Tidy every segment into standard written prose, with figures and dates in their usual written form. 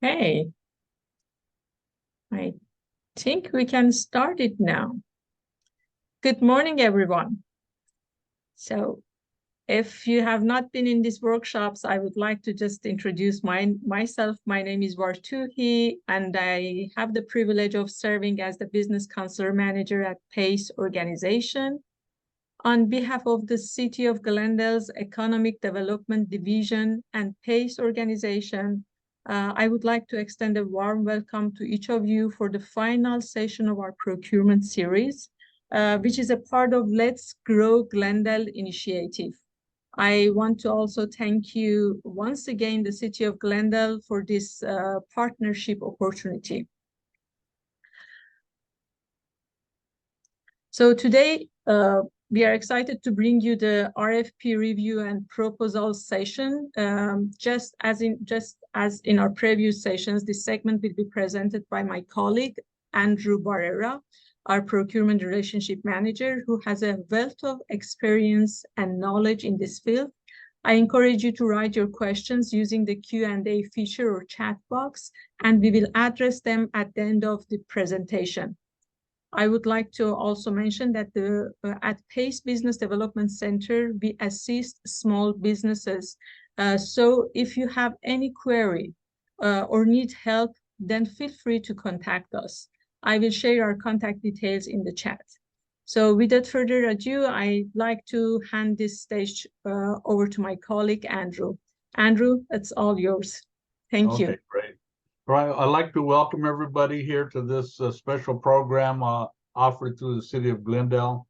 Okay, I think we can start it now. Good morning, everyone. So if you have not been in these workshops, I would like to just introduce myself. My name is Vartuhi, and I have the privilege of serving as the Business Counselor Manager at PACE organization. On behalf of the City of Glendale's Economic Development Division and PACE organization, I would like to extend a warm welcome to each of you for the final session of our procurement series, which is a part of Let's Grow Glendale initiative. I want to also thank you once again, the City of Glendale, for this partnership opportunity. So today, we are excited to bring you the RFP review and proposal session. Just as in our previous sessions, this segment will be presented by my colleague, Andrew Barrera, our procurement relationship manager, who has a wealth of experience and knowledge in this field. I encourage you to write your questions using the Q&A feature or chat box, and we will address them at the end of the presentation. I would like to also mention that at PACE Business Development Center, we assist small businesses. So if you have any query or need help, then feel free to contact us. I will share our contact details in the chat. So without further ado, I'd like to hand this stage over to my colleague, Andrew. Andrew, it's all yours. Thank you. Okay, great. Right, I'd like to welcome everybody here to this special program offered through the City of Glendale.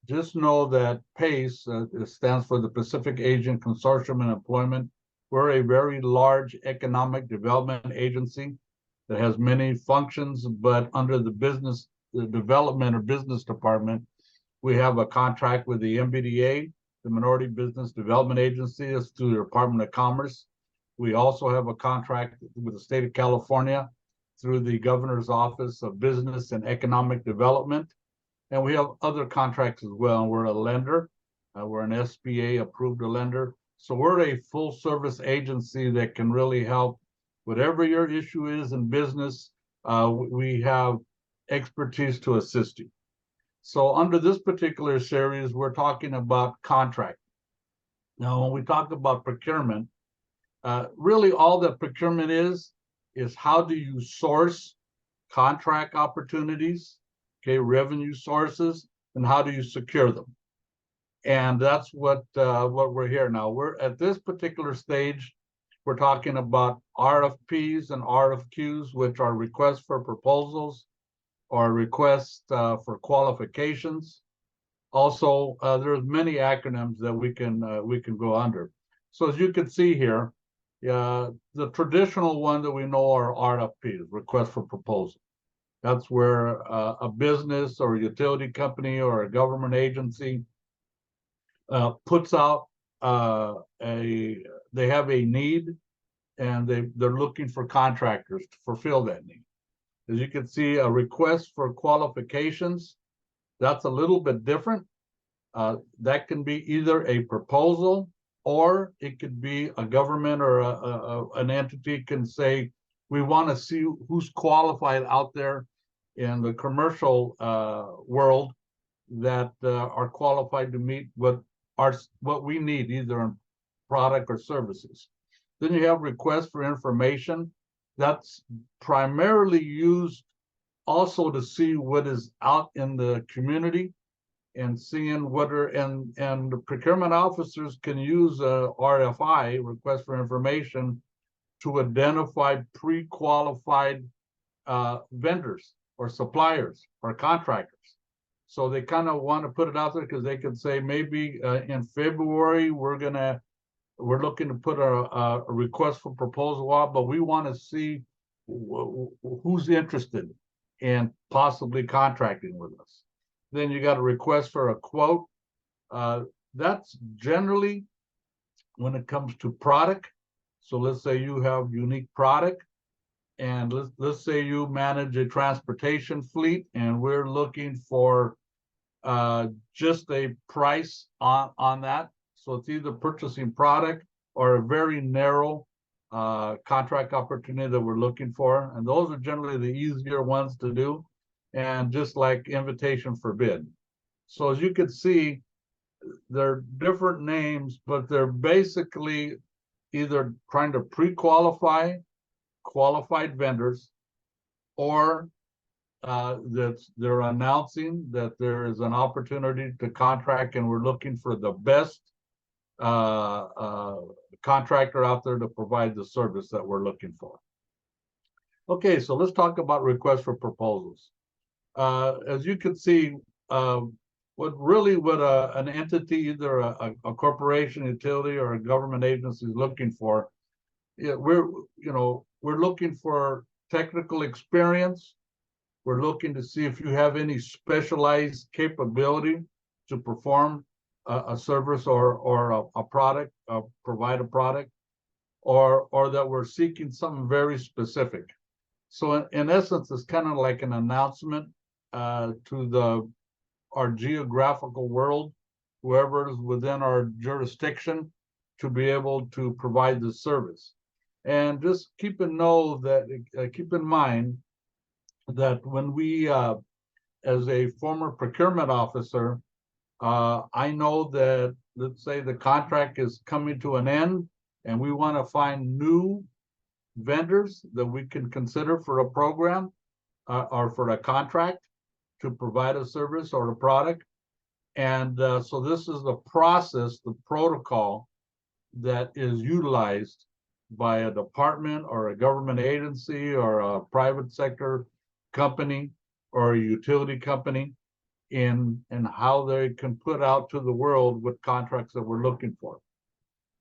Just know that PACE stands for the Pacific Asian Consortium and Employment. We're a very large economic development agency that has many functions, but under the development or business department, we have a contract with the MBDA, the Minority Business Development Agency. It's through the Department of Commerce. We also have a contract with the state of California through the Governor's Office of Business and Economic Development. And we have other contracts as well. We're a lender. We're an SBA approved lender. So we're a full service agency that can really help whatever your issue is in business. We have expertise to assist you. So under this particular series, we're talking about contract. Now, when we talk about procurement, really all that procurement is how do you source contract opportunities, okay, revenue sources, and how do you secure them? And that's what we're here now. We're at this particular stage, we're talking about RFPs and RFQs, which are requests for proposals or requests for qualifications. Also, there's many acronyms that we can go under. So as you can see here, the traditional one that we know are RFPs, request for proposal. That's where a business or a utility company or a government agency puts out they have a need and they're looking for contractors to fulfill that need. As you can see, a request for qualifications, that's a little bit different. That can be either a proposal, or it could be a government or an entity can say, we want to see who's qualified out there in the commercial world that are qualified to meet what we need, either in product or services. Then you have requests for information. That's primarily used also to see what is out in the community and seeing what are, and the procurement officers can use a RFI, request for information, to identify pre-qualified vendors or suppliers or contractors. So they kind of want to put it out there because they can say maybe in February we're looking to put a request for proposal out, but we want to see who's interested in possibly contracting with us. Then you got a request for a quote. That's generally when it comes to product. So let's say you have unique product, and let's say you manage a transportation fleet, and we're looking for just a price on that. So it's either purchasing product or a very narrow contract opportunity that we're looking for. And those are generally the easier ones to do. And just like invitation for bid. So as you can see, they're different names, but they're basically either trying to pre-qualify qualified vendors, or that they're announcing that there is an opportunity to contract and we're looking for the best contractor out there to provide the service that we're looking for. Okay, so let's talk about requests for proposals. As you can see, what an entity, either a corporation, utility, or a government agency is looking for, we're looking for technical experience. We're looking to see if you have any specialized capability to perform a service or a product, provide a product, or that we're seeking something very specific. So in essence, it's kind of like an announcement to our geographical world, whoever is within our jurisdiction, to be able to provide the service. And just keep in mind that when we, as a former procurement officer, I know that, let's say the contract is coming to an end and we want to find new vendors that we can consider for a program or for a contract to provide a service or a product. And so this is the process, the protocol that is utilized by a department or a government agency or a private sector company or a utility company in how they can put out to the world what contracts that we're looking for.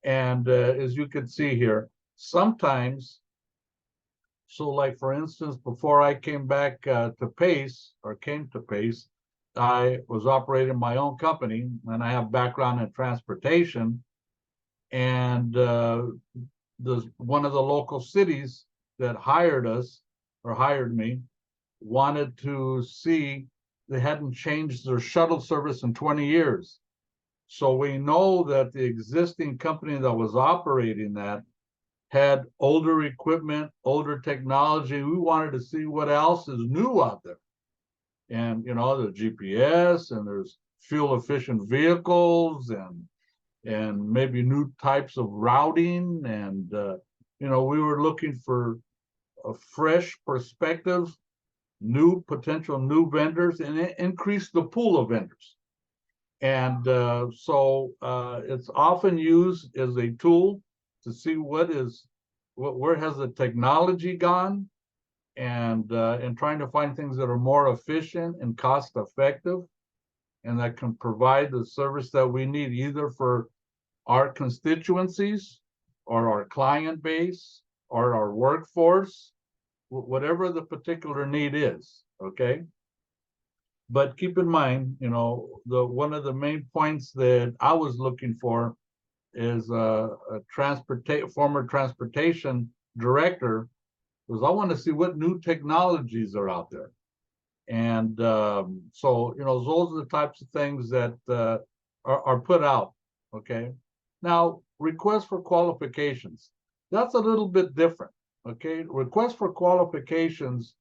And as you can see here, sometimes, so like for instance, before I came back to Pace, I was operating my own company, and I have background in transportation. And one of the local cities that hired me wanted to see, they hadn't changed their shuttle service in 20 years. So we know that the existing company that was operating that had older equipment, older technology. We wanted to see what else is new out there. And, the GPS, and there's fuel efficient vehicles, and maybe new types of routing. And, we were looking for a fresh perspective, potential new vendors, and increase the pool of vendors. And so it's often used as a tool to see where has the technology gone, and trying to find things that are more efficient and cost effective, and that can provide the service that we need, either for our constituencies or our client base or our workforce, whatever the particular need is. Okay. But keep in mind, one of the main points that I was looking for is a former transportation director, was I want to see what new technologies are out there. And so, those are the types of things that are put out. Okay. Now, request for qualifications, that's a little bit different. Okay. Request for qualifications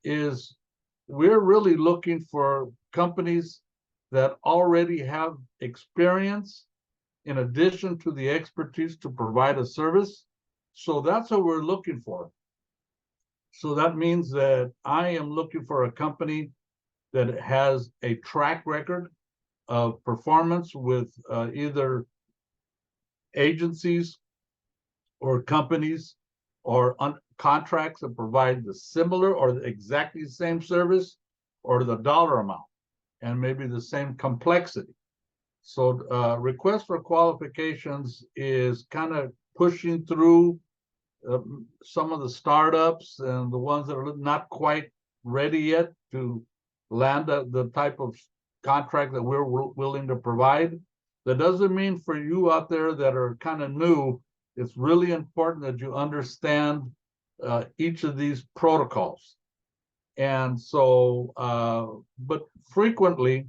is, we're really looking for companies that already have experience in addition to the expertise to provide a service. So that's what we're looking for. So that means that I am looking for a company that has a track record of performance with either agencies or companies or contracts that provide the similar or exactly the same service, or the dollar amount, and maybe the same complexity. So request for qualifications is kind of pushing through some of the startups and the ones that are not quite ready yet to land the type of contract that we're willing to provide. That doesn't mean for you out there that are kind of new, it's really important that you understand each of these protocols. And so, but frequently,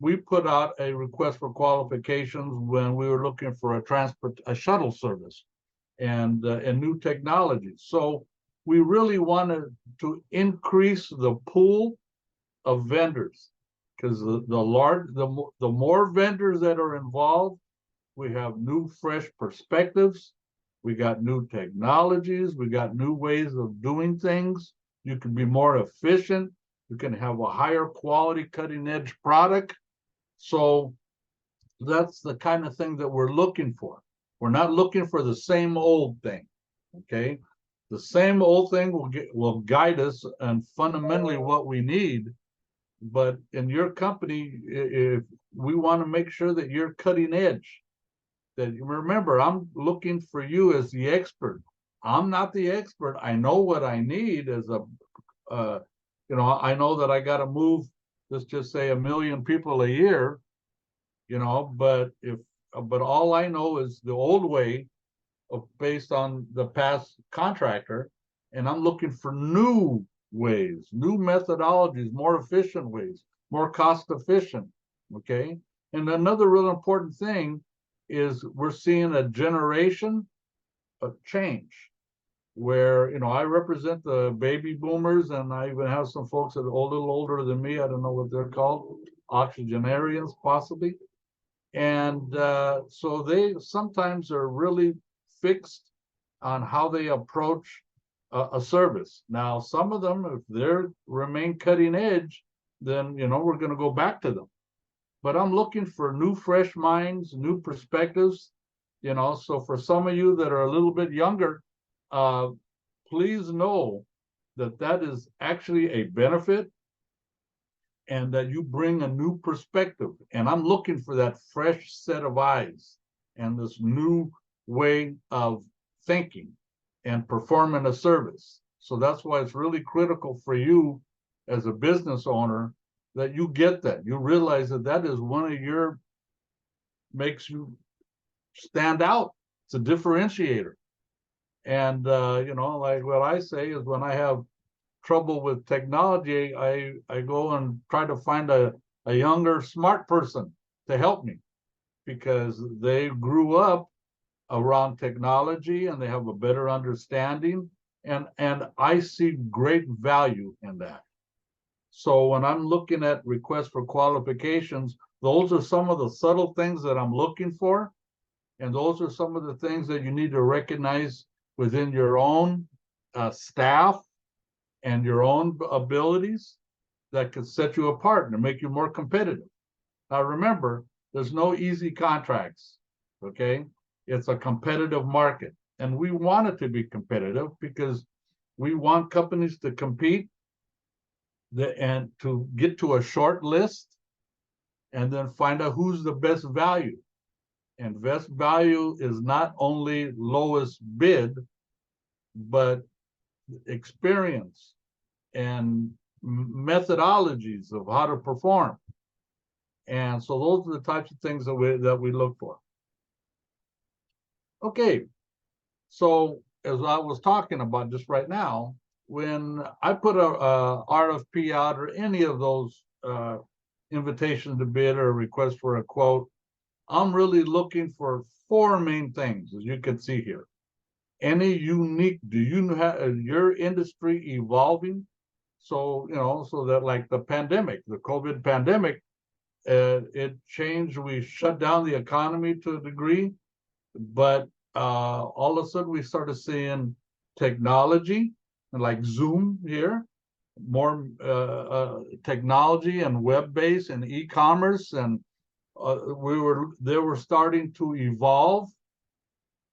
we put out a request for qualifications when we were looking for a shuttle service, and new technologies. So we really wanted to increase the pool of vendors, because the more vendors that are involved, we have new fresh perspectives, we got new technologies, we got new ways of doing things. You can be more efficient, you can have a higher quality cutting edge product. So that's the kind of thing that we're looking for. We're not looking for the same old thing. Okay, the same old thing will guide us and fundamentally what we need. But in your company, if we want to make sure that you're cutting edge, that remember, I'm looking for you as the expert. I'm not the expert. I know what I need as a, I know that I got to move, let's just say 1 million people a year, but all I know is the old way based on the past contractor, and I'm looking for new ways, new methodologies, more efficient ways, more cost efficient. Okay. And another real important thing is we're seeing a generation of change where, I represent the baby boomers, and I even have some folks that are a little older than me. I don't know what they're called, octogenarians possibly. And so they sometimes are really fixed on how they approach a service. Now, some of them, if they remain cutting edge, then, we're going to go back to them. But I'm looking for new, fresh minds, new perspectives, so for some of you that are a little bit younger, please know that that is actually a benefit and that you bring a new perspective. And I'm looking for that fresh set of eyes and this new way of thinking and performing a service. So that's why it's really critical for you as a business owner that you get that. You realize that that is one of your, makes you stand out. It's a differentiator. And, like what I say is when I have trouble with technology, I go and try to find a younger, smart person to help me, because they grew up around technology and they have a better understanding. And I see great value in that. So when I'm looking at requests for qualifications, those are some of the subtle things that I'm looking for. And those are some of the things that you need to recognize within your own staff and your own abilities that could set you apart and make you more competitive. Now, remember, there's no easy contracts, okay? It's a competitive market, and we want it to be competitive because we want companies to compete and to get to a short list and then find out who's the best value. And best value is not only lowest bid, but experience and methodologies of how to perform. And so those are the types of things that we look for. Okay, so as I was talking about just right now, when I put a RFP out or any of those invitations to bid or request for a quote, I'm really looking for 4 main things, as you can see here. Any unique, do you have your industry evolving? So, so that like the pandemic, the COVID pandemic, it changed, we shut down the economy to a degree, but all of a sudden we started seeing technology, like Zoom here, more technology and web-based and e-commerce, and they were starting to evolve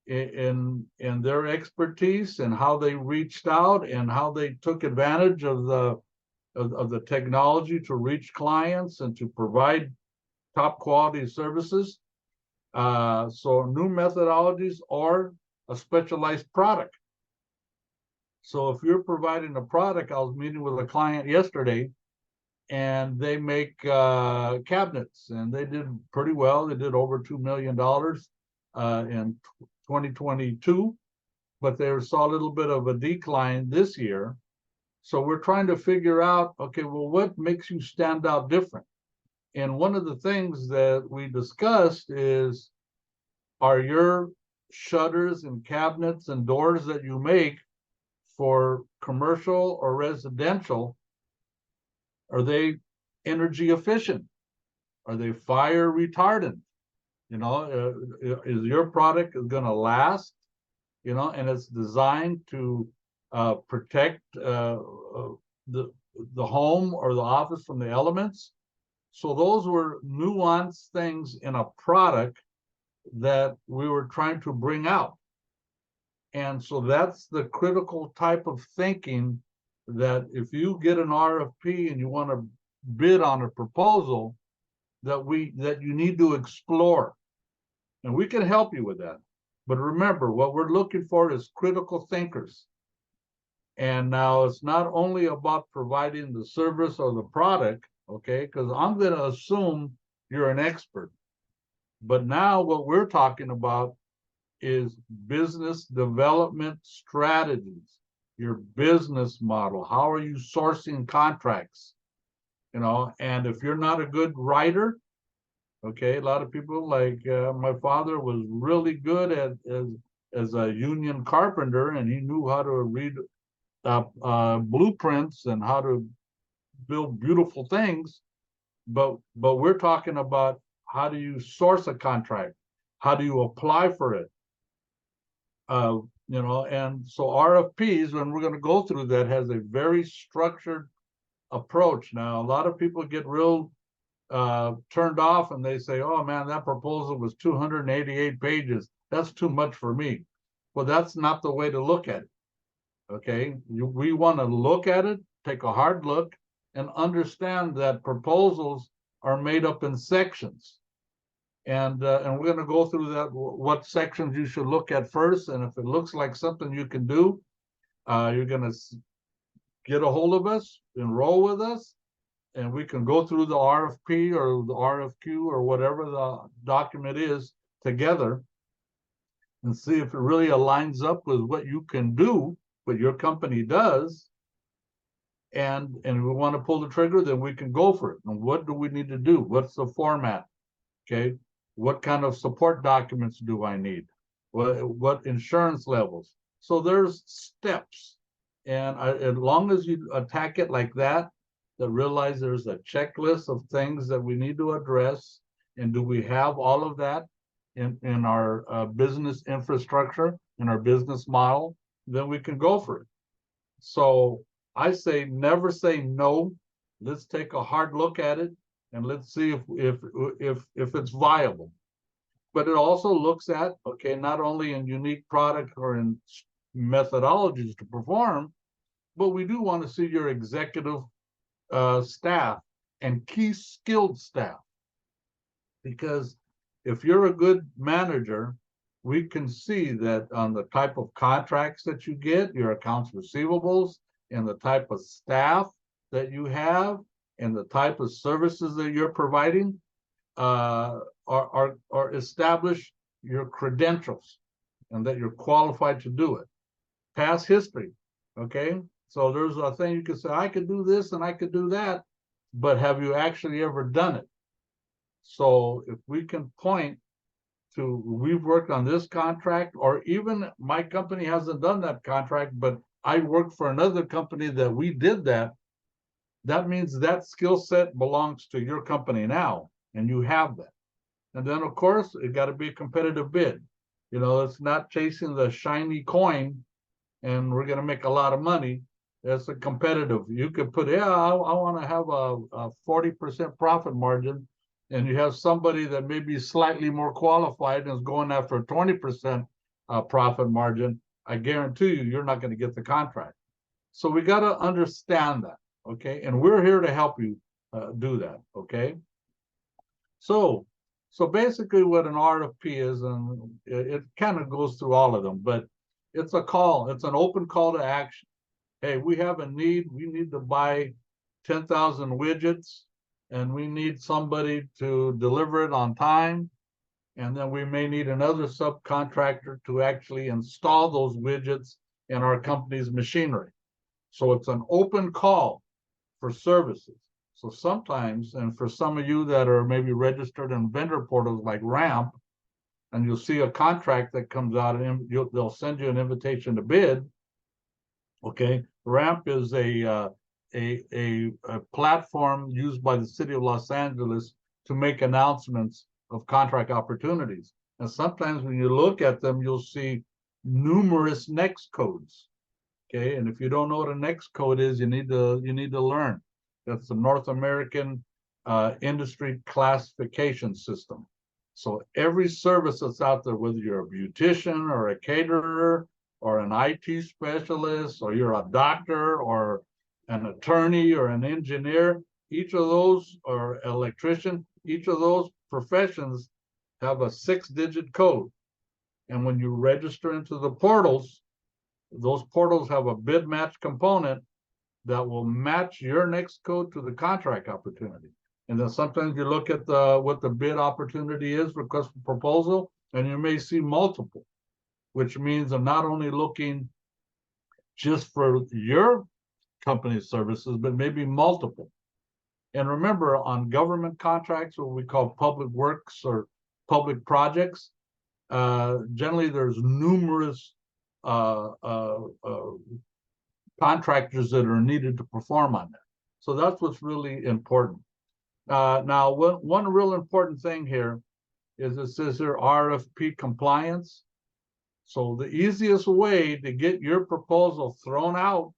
in their expertise and how they reached out and how they took advantage of the technology to reach clients and to provide top quality services. So new methodologies or a specialized product. So if you're providing a product, I was meeting with a client yesterday and they make cabinets, and they did pretty well. They did over $2 million in 2022, but they saw a little bit of a decline this year. So we're trying to figure out, okay, well, what makes you stand out different? And one of the things that we discussed is, are your shutters and cabinets and doors that you make for commercial or residential, are they energy efficient? Are they fire retardant? You know, is your product going to last? You know, and it's designed to protect the home or the office from the elements. So those were nuanced things in a product that we were trying to bring out. And so that's the critical type of thinking, that if you get an RFP and you want to bid on a proposal, that you need to explore. And we can help you with that. But remember, what we're looking for is critical thinkers. And now it's not only about providing the service or the product, okay, because I'm going to assume you're an expert. But now what we're talking about is business development strategies, your business model. How are you sourcing contracts? You know, and if you're not a good writer, okay, a lot of people like my father was really good as a union carpenter, and he knew how to read blueprints and how to build beautiful things. But we're talking about, how do you source a contract? How do you apply for it? You know, and so RFPs, when we're going to go through that, has a very structured approach. Now, a lot of people get real turned off and they say, oh man, that proposal was 288 pages. That's too much for me. Well, that's not the way to look at it. Okay, we want to look at it, take a hard look, and understand that proposals are made up in sections. And we're going to go through that, what sections you should look at first. And if it looks like something you can do, you're going to get a hold of us, enroll with us, and we can go through the RFP or the RFQ or whatever the document is together and see if it really aligns up with what you can do, what your company does. And we want to pull the trigger, then we can go for it. And what do we need to do? What's the format? Okay. What kind of support documents do I need? What insurance levels? So there's steps. And as long as you attack it like that, realize there's a checklist of things that we need to address. And do we have all of that in our business infrastructure, in our business model? Then we can go for it. So I say, never say no. Let's take a hard look at it, and let's see if it's viable. But it also looks at, okay, not only in unique product or in methodologies to perform, but we do want to see your executive staff and key skilled staff. Because if you're a good manager, we can see that on the type of contracts that you get, your accounts receivables, and the type of staff that you have, and the type of services that you're providing, are establish your credentials and that you're qualified to do it. Past history, okay? So there's a thing you could say, I could do this and I could do that, but have you actually ever done it? So if we can point to, we've worked on this contract, or even my company hasn't done that contract, but I worked for another company that we did that, that means that skill set belongs to your company now, and you have that. And then, of course, it got to be a competitive bid. You know, it's not chasing the shiny coin and we're going to make a lot of money. That's a competitive. You could put, yeah, I want to have a 40% profit margin, and you have somebody that may be slightly more qualified and is going after a 20% profit margin. I guarantee you're not going to get the contract. So we got to understand that, okay? And we're here to help you do that, okay? So basically what an RFP is, and it kind of goes through all of them, but it's a call. It's an open call to action. Hey, we have a need. We need to buy 10,000 widgets, and we need somebody to deliver it on time. And then we may need another subcontractor to actually install those widgets in our company's machinery. So it's an open call for services. So sometimes, and for some of you that are maybe registered in vendor portals like Ramp, and you'll see a contract that comes out, and they'll send you an invitation to bid. Okay, RAMP is a platform used by the city of Los Angeles to make announcements of contract opportunities. And sometimes when you look at them, you'll see numerous next codes. Okay, and if you don't know what a next code is, you need to learn. That's the North American Industry Classification System. So every service that's out there, whether you're a beautician or a caterer or an IT specialist, or you're a doctor or an attorney or an engineer, each of those, or electrician, each of those professions have a 6-digit code. And when you register into the portals, those portals have a bid match component that will match your next code to the contract opportunity. And then sometimes you look at what the bid opportunity is, request for proposal, and you may see multiple, which means I'm not only looking just for your company's services, but maybe multiple. And remember, on government contracts, what we call public works or public projects, generally there's numerous contractors that are needed to perform on that. So that's what's really important. Now, one real important thing here is it says here RFP compliance. So the easiest way to get your proposal thrown out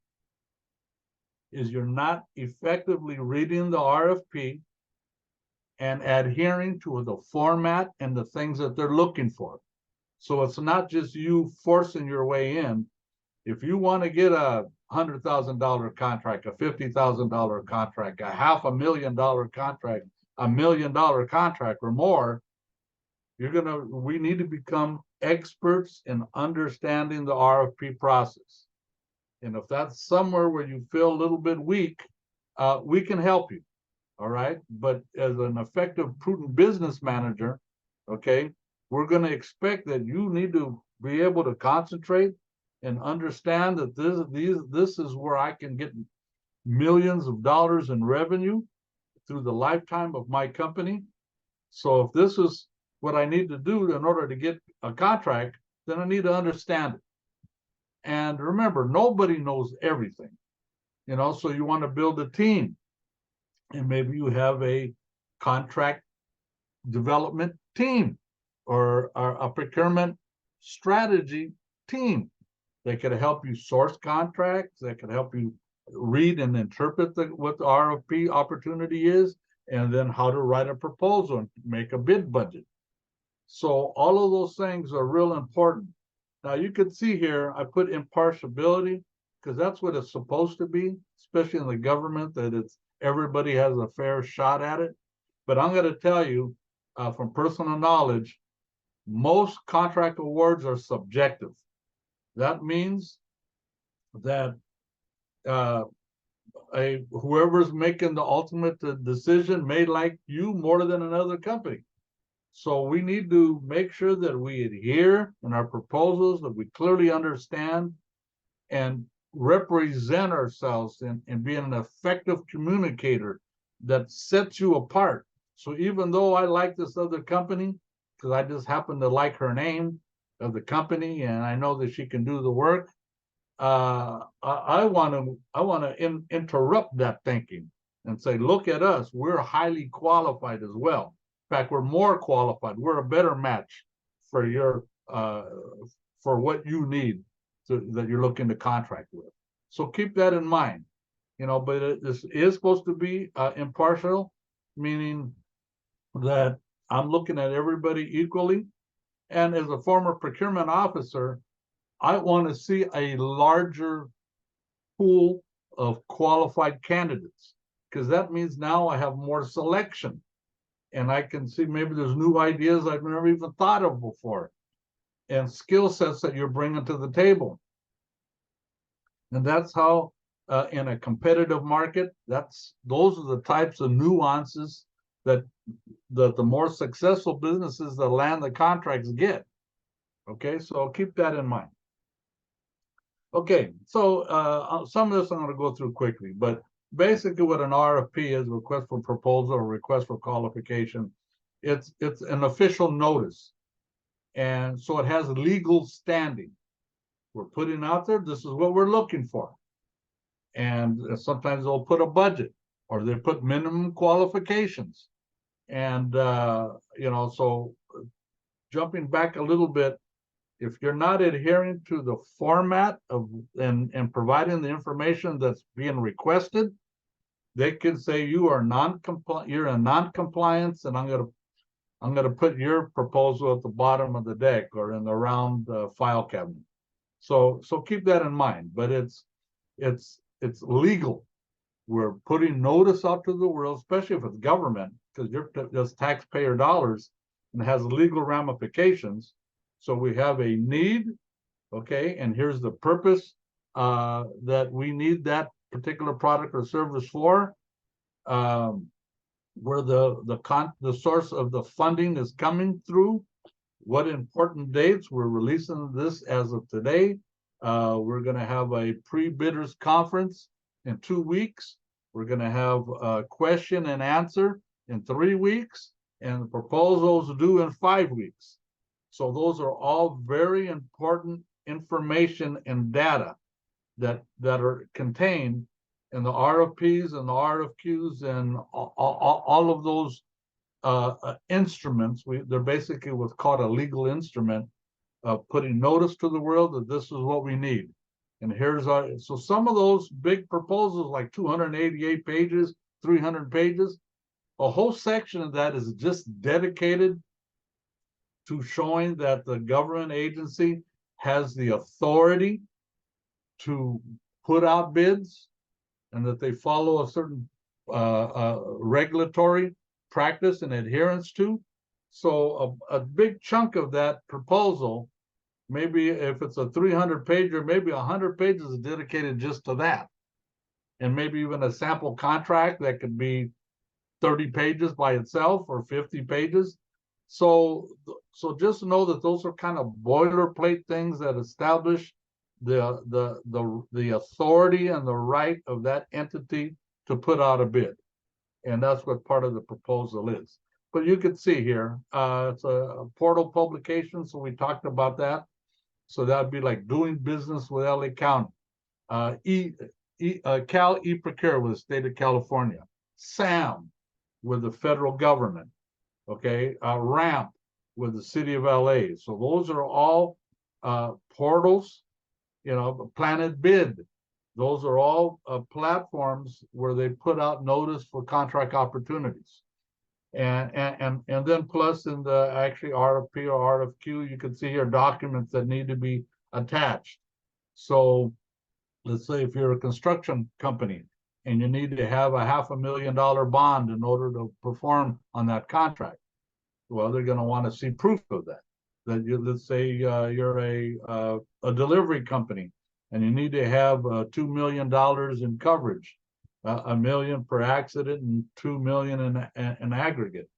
is you're not effectively reading the RFP and adhering to the format and the things that they're looking for. So it's not just you forcing your way in. If you want to get a $100,000 contract, a $50,000 contract, a $500,000 contract, $1 million contract or more, we need to become experts in understanding the RFP process. And if that's somewhere where you feel a little bit weak, we can help you. All right. But as an effective, prudent business manager, okay, we're going to expect that you need to be able to concentrate and understand that this is where I can get millions of dollars in revenue through the lifetime of my company. So if this is what I need to do in order to get a contract, then I need to understand it. And remember, nobody knows everything, so you want to build a team. And maybe you have a contract development team or a procurement strategy team. They could help you source contracts. They could help you read and interpret what the RFP opportunity is, and then how to write a proposal and make a bid budget. So all of those things are real important. Now you can see here, I put impartiality because that's what it's supposed to be, especially in the government, that everybody has a fair shot at it. But I'm going to tell you from personal knowledge, most contract awards are subjective. That means that whoever's making the ultimate decision may like you more than another company. So we need to make sure that we adhere in our proposals, that we clearly understand and represent ourselves and be an effective communicator that sets you apart. So even though I like this other company, because I just happen to like her name of the company and I know that she can do the work, I want to interrupt that thinking and say, look at us, we're highly qualified as well. In fact, we're more qualified. We're a better match for your for what you need that you're looking to contract with. So keep that in mind. But this is supposed to be impartial, meaning that I'm looking at everybody equally. And as a former procurement officer, I want to see a larger pool of qualified candidates, because that means now I have more selection. And I can see maybe there's new ideas I've never even thought of before, and skill sets that you're bringing to the table. And that's how, in a competitive market, those are the types of nuances that the more successful businesses that land the contracts get. Okay, so I'll keep that in mind. Okay, so some of this I'm going to go through quickly, but basically what an RFP is, request for proposal or request for qualification, it's an official notice. And so it has legal standing. We're putting out there, this is what we're looking for. And sometimes they'll put a budget or they put minimum qualifications. And, so jumping back a little bit, if you're not adhering to the format of and providing the information that's being requested, they can say you are non-compliant, you're in non-compliance, and I'm gonna put your proposal at the bottom of the deck or in the round file cabinet. So keep that in mind. But it's legal. We're putting notice out to the world, especially if it's government, because you're just taxpayer dollars and it has legal ramifications. So we have a need, okay, and here's the purpose that we need that particular product or service for. Where the source of the funding is coming through, what important dates. We're releasing this as of today. We're going to have a pre-bidders conference in 2 weeks. We're going to have a question and answer in 3 weeks, and the proposals due in 5 weeks. So those are all very important information and data that are contained in the RFPs and the RFQs and all of those instruments. They're basically what's called a legal instrument of putting notice to the world that this is what we need. And here's our, so some of those big proposals, like 288 pages, 300 pages, a whole section of that is just dedicated to showing that the government agency has the authority to put out bids and that they follow a certain regulatory practice and adherence to. So a big chunk of that proposal, maybe if it's a 300 pager, maybe 100 pages is dedicated just to that. And maybe even a sample contract that could be 30 pages by itself or 50 pages. So just know that those are kind of boilerplate things that establish the authority and the right of that entity to put out a bid. And that's what part of the proposal is. But you can see here, it's a portal publication, so we talked about that. So that'd be like doing business with LA County. Cal eProcure with the state of California. SAM with the federal government. Okay, RAMP with the city of LA. So those are all portals. Planet Bid. Those are all platforms where they put out notice for contract opportunities. And then plus in the actually RFP or RFQ, you can see here documents that need to be attached. So let's say if you're a construction company and you need to have a $500,000 bond in order to perform on that contract, well, they're going to want to see proof of that. Let's say you're a delivery company and you need to have $2 million in coverage, $1 million per accident and $2 million in aggregate.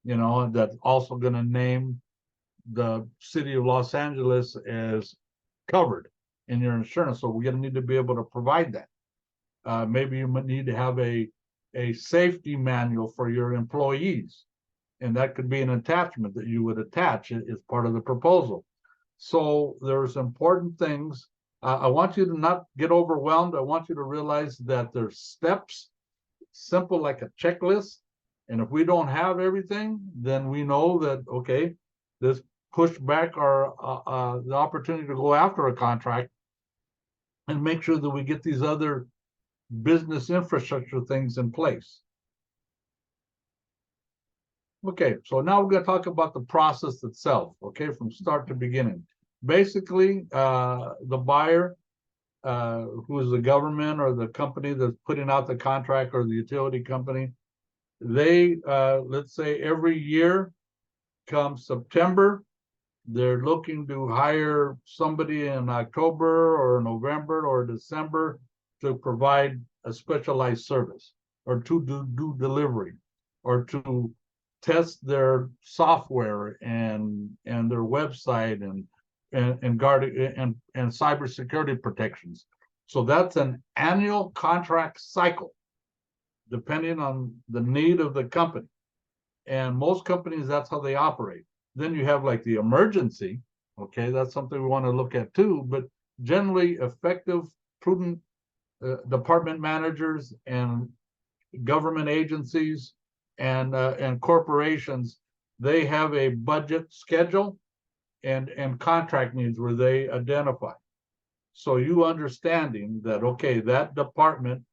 That's also going to name the city of Los Angeles as covered in your insurance. So we're going to need to be able to provide that. Maybe you might need to have a safety manual for your employees. And that could be an attachment that you would attach as part of the proposal. So there's important things. I want you to not get overwhelmed. I want you to realize that there's steps, simple like a checklist. And if we don't have everything, then we know that, okay, this pushed back the opportunity to go after a contract and make sure that we get these other business infrastructure things in place. Okay, so now we're going to talk about the process itself, okay, from start to beginning. Basically, the buyer, who is the government or the company that's putting out the contract or the utility company, they, let's say every year, come September, they're looking to hire somebody in October or November or December to provide a specialized service or to do delivery or to test their software and their website and guard and cybersecurity protections. So that's an annual contract cycle, depending on the need of the company. And most companies, that's how they operate. Then you have like the emergency. Okay, that's something we want to look at too. But generally, effective, prudent department managers and government agencies and corporations, they have a budget schedule and contract needs where they identify. So you understanding that, okay, that department,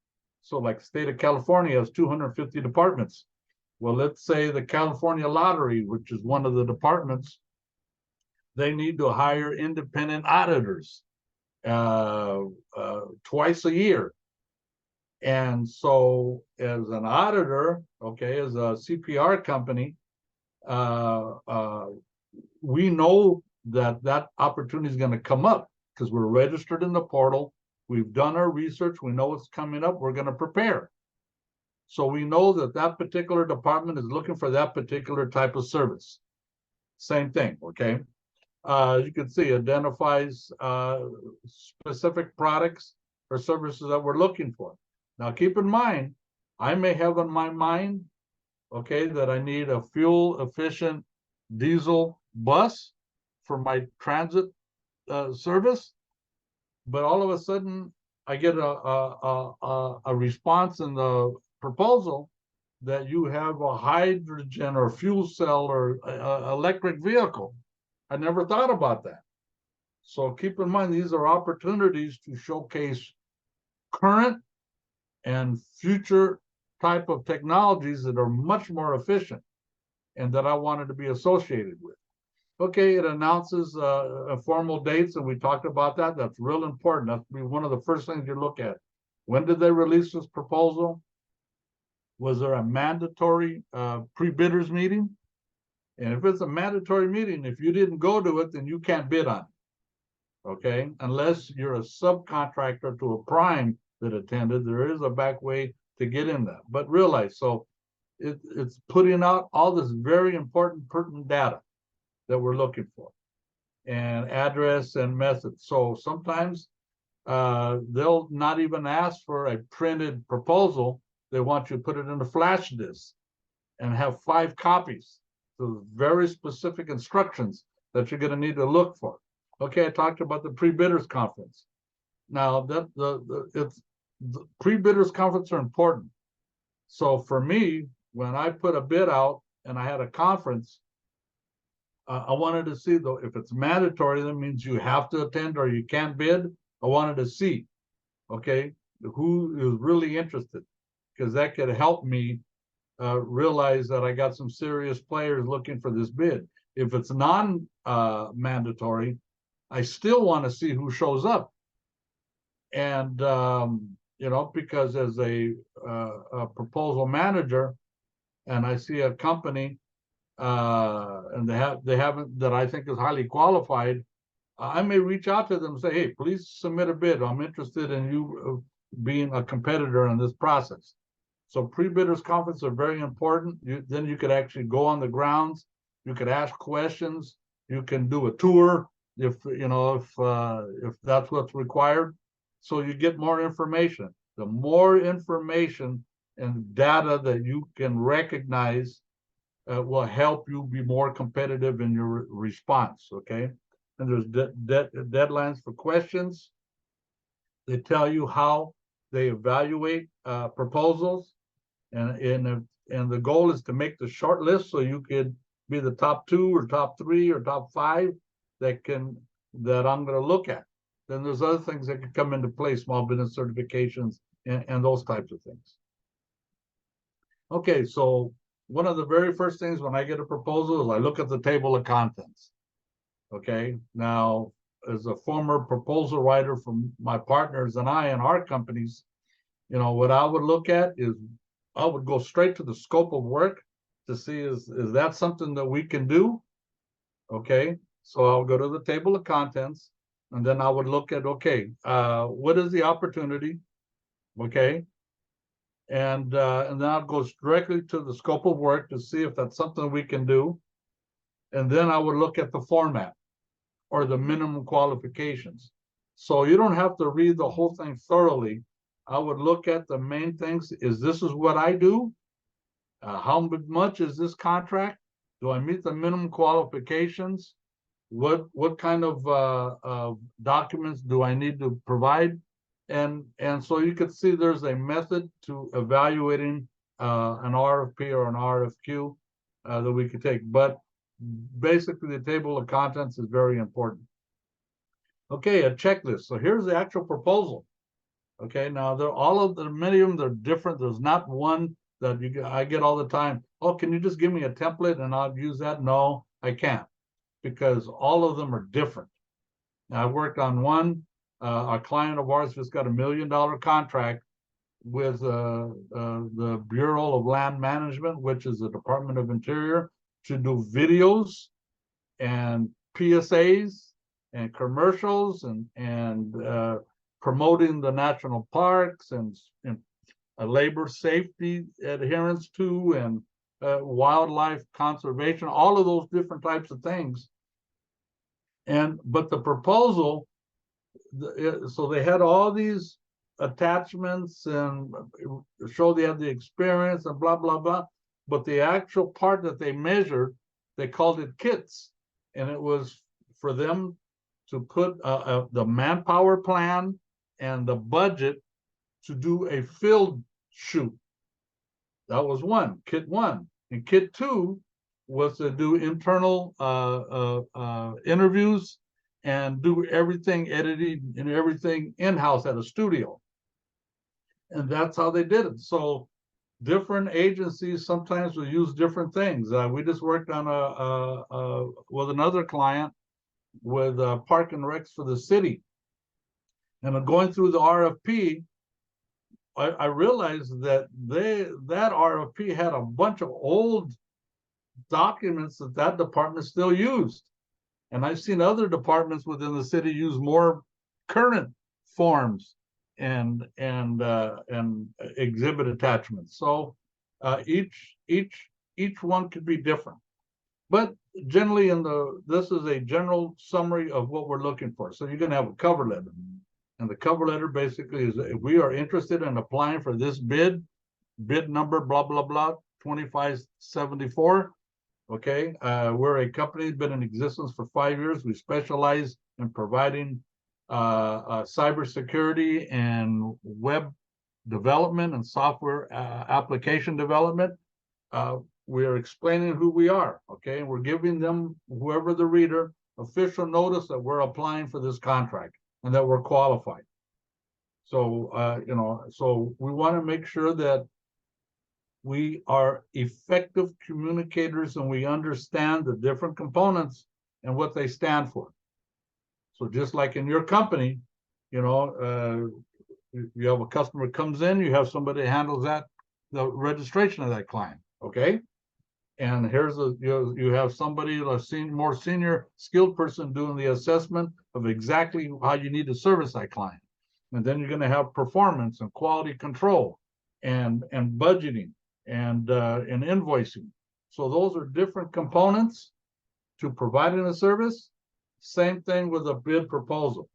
so like state of California has 250 departments. Well, let's say the California Lottery, which is one of the departments, they need to hire independent auditors twice a year. And so as an auditor, okay, as a CPR company, we know that that opportunity is going to come up because we're registered in the portal. We've done our research. We know what's coming up. We're going to prepare. So we know that that particular department is looking for that particular type of service. Same thing, okay? You can see identifies specific products or services that we're looking for. Now, keep in mind, I may have in my mind, okay, that I need a fuel-efficient diesel bus for my transit service, but all of a sudden I get a response in the proposal that you have a hydrogen or fuel cell or electric vehicle. I never thought about that. So keep in mind, these are opportunities to showcase current and future type of technologies that are much more efficient and that I wanted to be associated with. Okay, it announces formal dates, and we talked about that. That's real important. That's be one of the first things you look at. When did they release this proposal? Was there a mandatory pre-bidders meeting? And if it's a mandatory meeting, if you didn't go to it, then you can't bid on it. Okay, unless you're a subcontractor to a prime that attended, there is a back way to get in that. But realize, so it's putting out all this very important, pertinent data that we're looking for, and address and method. So sometimes they'll not even ask for a printed proposal. They want you to put it in a flash disk and have 5 copies. So very specific instructions that you're going to need to look for. Okay, I talked about the pre-bidders conference. Now that the pre-bidders conference are important. So for me, when I put a bid out and I had a conference, I wanted to see, though, if it's mandatory, that means you have to attend or you can't bid. I wanted to see, okay, who is really interested, because that could help me realize that I got some serious players looking for this bid. If it's non-mandatory, I still want to see who shows up. And, you know, because as a proposal manager, and I see a company and they haven't, that I think is highly qualified, I may reach out to them and say, hey, please submit a bid. I'm interested in you being a competitor in this process. So pre-bidders conference are very important. Then you could actually go on the grounds. You could ask questions. You can do a tour if you know if that's what's required. So you get more information. The more information and data that you can recognize will help you be more competitive in your response, okay? And there's deadlines for questions. They tell you how they evaluate proposals, and the goal is to make the short list so you could be the top 2 or top 3 or top 5 that I'm going to look at. Then there's other things that could come into play, small business certifications and those types of things. Okay, so one of the very first things when I get a proposal is I look at the table of contents. Okay, now as a former proposal writer from my partners and I and our companies, you know, what I would look at is I would go straight to the scope of work to see is that something that we can do? Okay, so I'll go to the table of contents, and then I would look at, okay, what is the opportunity? Okay, and then I'll go directly to the scope of work to see if that's something we can do. And then I would look at the format or the minimum qualifications. So you don't have to read the whole thing thoroughly. I would look at the main things. This is what I do? How much is this contract? Do I meet the minimum qualifications? What kind of documents do I need to provide? And so you could see there's a method to evaluating an RFP or an RFQ that we could take. But basically, the table of contents is very important. Okay, a checklist. So here's the actual proposal. Okay, now many of them, they're different. There's not one that I get all the time. Oh, can you just give me a template and I'll use that? No, I can't, because all of them are different. Now, I worked on one. A client of ours just got $1 million contract with the Bureau of Land Management, which is the Department of Interior, to do videos and PSAs and commercials and promoting the national parks and labor safety adherence to and wildlife conservation, all of those different types of things. But the proposal, so they had all these attachments and show they had the experience and blah, blah, blah. But the actual part that they measured, they called it kits. And it was for them to put the manpower plan and the budget to do a field shoot. That was kit one. And kit two was to do internal interviews and do everything, editing and everything in-house at a studio. And that's how they did it. So different agencies sometimes will use different things. We just worked on with another client with Park and Recs for the city. And going through the RFP, I realized that that RFP had a bunch of old documents that department still used. And I've seen other departments within the city use more current forms and exhibit attachments. So each one could be different. But generally this is a general summary of what we're looking for. So you're going to have a cover letter. And the cover letter basically is, if we are interested in applying for this bid number, blah, blah, blah, 2574. Okay, we're a company that's been in existence for 5 years. We specialize in providing cybersecurity and web development and software application development. We're explaining who we are, okay? And we're giving them, whoever the reader, official notice that we're applying for this contract and that we're qualified. So, so we want to make sure that we are effective communicators and we understand the different components and what they stand for. So just like in your company, you have a customer comes in, you have somebody that handles the registration of that client, okay? And here's you have somebody, more senior skilled person doing the assessment of exactly how you need to service that client. And then you're going to have performance and quality control and budgeting and invoicing. So those are different components to providing a service. Same thing with a bid proposal.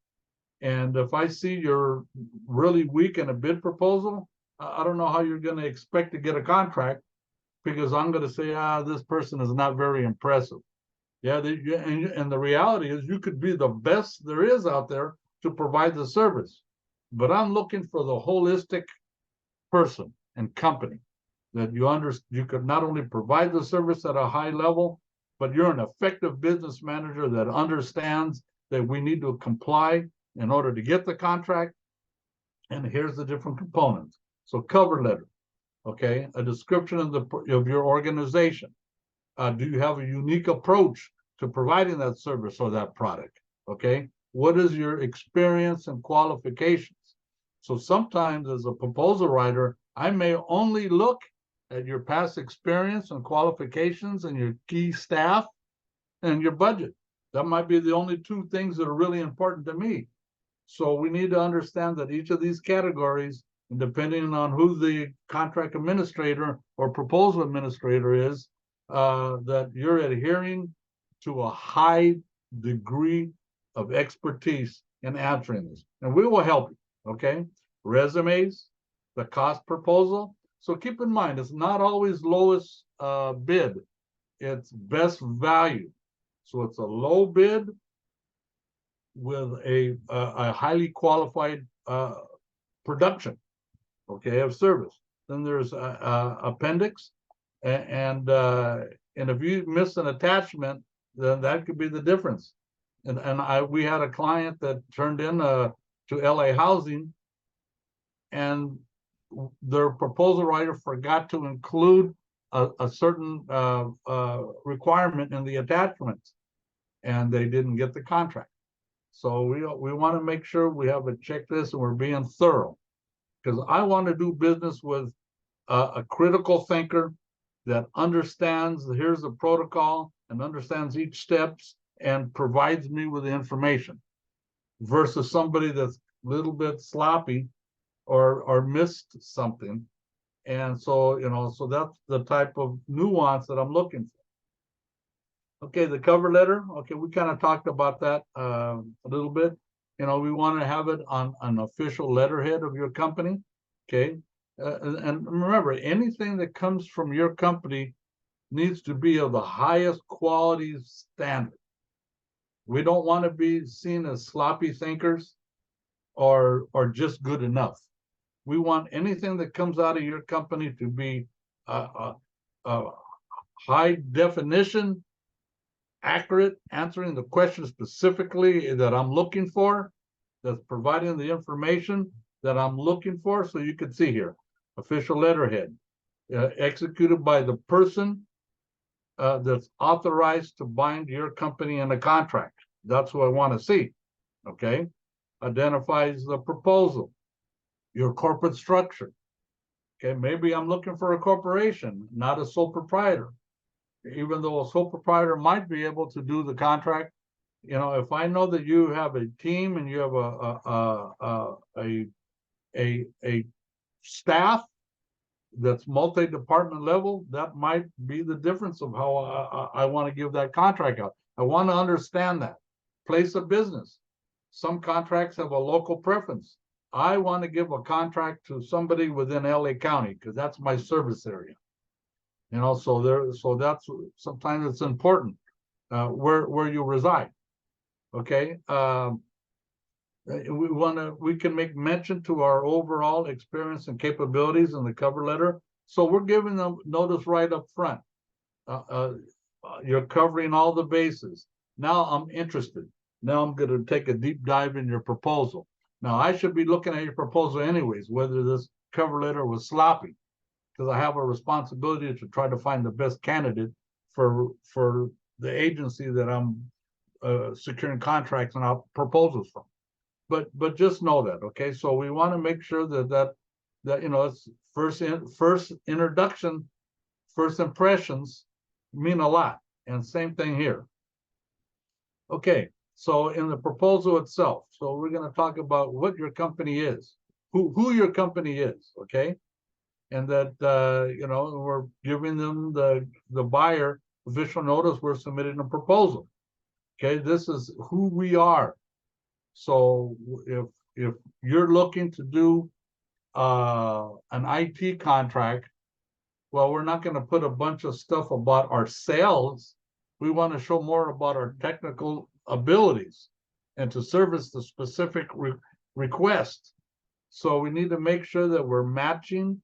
And if I see you're really weak in a bid proposal, I don't know how you're going to expect to get a contract, because I'm going to say, this person is not very impressive. Yeah, and the reality is you could be the best there is out there to provide the service. But I'm looking for the holistic person and company that you could not only provide the service at a high level, but you're an effective business manager that understands that we need to comply in order to get the contract. And here's the different components. So cover letter, okay, a description of your organization. Do you have a unique approach to providing that service or that product? Okay, what is your experience and qualifications? So sometimes as a proposal writer, I may only look at your past experience and qualifications and your key staff and your budget. That might be the only two things that are really important to me. So we need to understand that each of these categories, and depending on who the contract administrator or proposal administrator is, that you're adhering to a high degree of expertise in answering this. And we will help you, okay? Resumes, the cost proposal. So keep in mind, it's not always lowest bid. it's best value. So it's a low bid with a highly qualified production, okay, of service. Then there's appendix, and if you miss an attachment, then that could be the difference. And we had a client that turned in to LA Housing, and their proposal writer forgot to include a certain requirement in the attachments, and they didn't get the contract. So we want to make sure we have a checklist and we're being thorough, because I want to do business with a critical thinker that understands here's the protocol and understands each steps and provides me with the information, versus somebody that's a little bit sloppy or missed something. And so, so that's the type of nuance that I'm looking for. Okay, the cover letter. Okay, we kind of talked about that a little bit. We want to have it on an official letterhead of your company. Okay, and remember, anything that comes from your company needs to be of the highest quality standard. We don't want to be seen as sloppy thinkers or just good enough. We want anything that comes out of your company to be high definition, accurate, answering the question specifically that I'm looking for, that's providing the information that I'm looking for. So you can see here, official letterhead, executed by the person that's authorized to bind your company in a contract. That's what I want to see. Okay, identifies the proposal, your corporate structure. Okay, maybe I'm looking for a corporation, not a sole proprietor. Even though a sole proprietor might be able to do the contract, if I know that you have a team and you have a staff that's multi-department level, that might be the difference of how I want to give that contract out. I want to understand that. Place of business. Some contracts have a local preference. I want to give a contract to somebody within LA County because that's my service area. So that's sometimes it's important where you reside. Okay. We can make mention to our overall experience and capabilities in the cover letter. So we're giving them notice right up front. You're covering all the bases. Now I'm interested. Now I'm going to take a deep dive in your proposal. Now I should be looking at your proposal anyways, whether this cover letter was sloppy, because I have a responsibility to try to find the best candidate for the agency that I'm securing contracts and proposals from. But just know that, okay? So we want to make sure that it's first introduction, first impressions mean a lot, and same thing here. Okay, so in the proposal itself, so we're going to talk about what your company is, who your company is, okay? And that we're giving them the buyer official notice we're submitting a proposal. Okay, this is who we are. So if you're looking to do an IT contract, well, we're not going to put a bunch of stuff about our sales. We want to show more about our technical abilities and to service the specific request. So we need to make sure that we're matching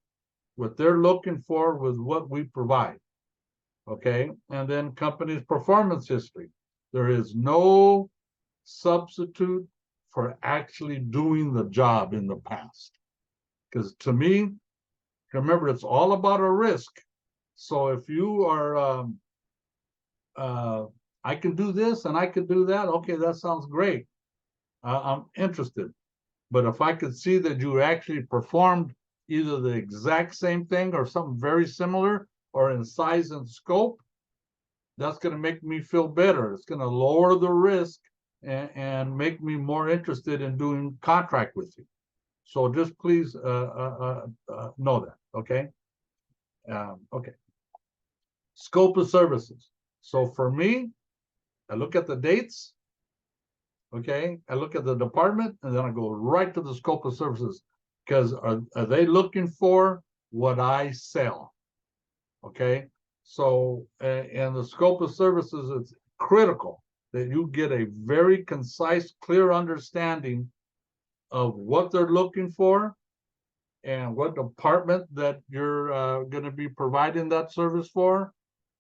what they're looking for with what we provide. Okay, and then company's performance history. There is no substitute for actually doing the job in the past. Because to me, remember, it's all about a risk. So if you are, I can do this and I can do that, okay, that sounds great. I'm interested. But if I could see that you actually performed either the exact same thing or something very similar or in size and scope, that's going to make me feel better. It's going to lower the risk and make me more interested in doing contract with you. So just please know that, okay? Okay. Scope of services. So for me, I look at the dates, okay? I look at the department, and then I go right to the scope of services, because are they looking for what I sell, okay? So, and the scope of services is critical that you get a very concise, clear understanding of what they're looking for and what department that you're going to be providing that service for,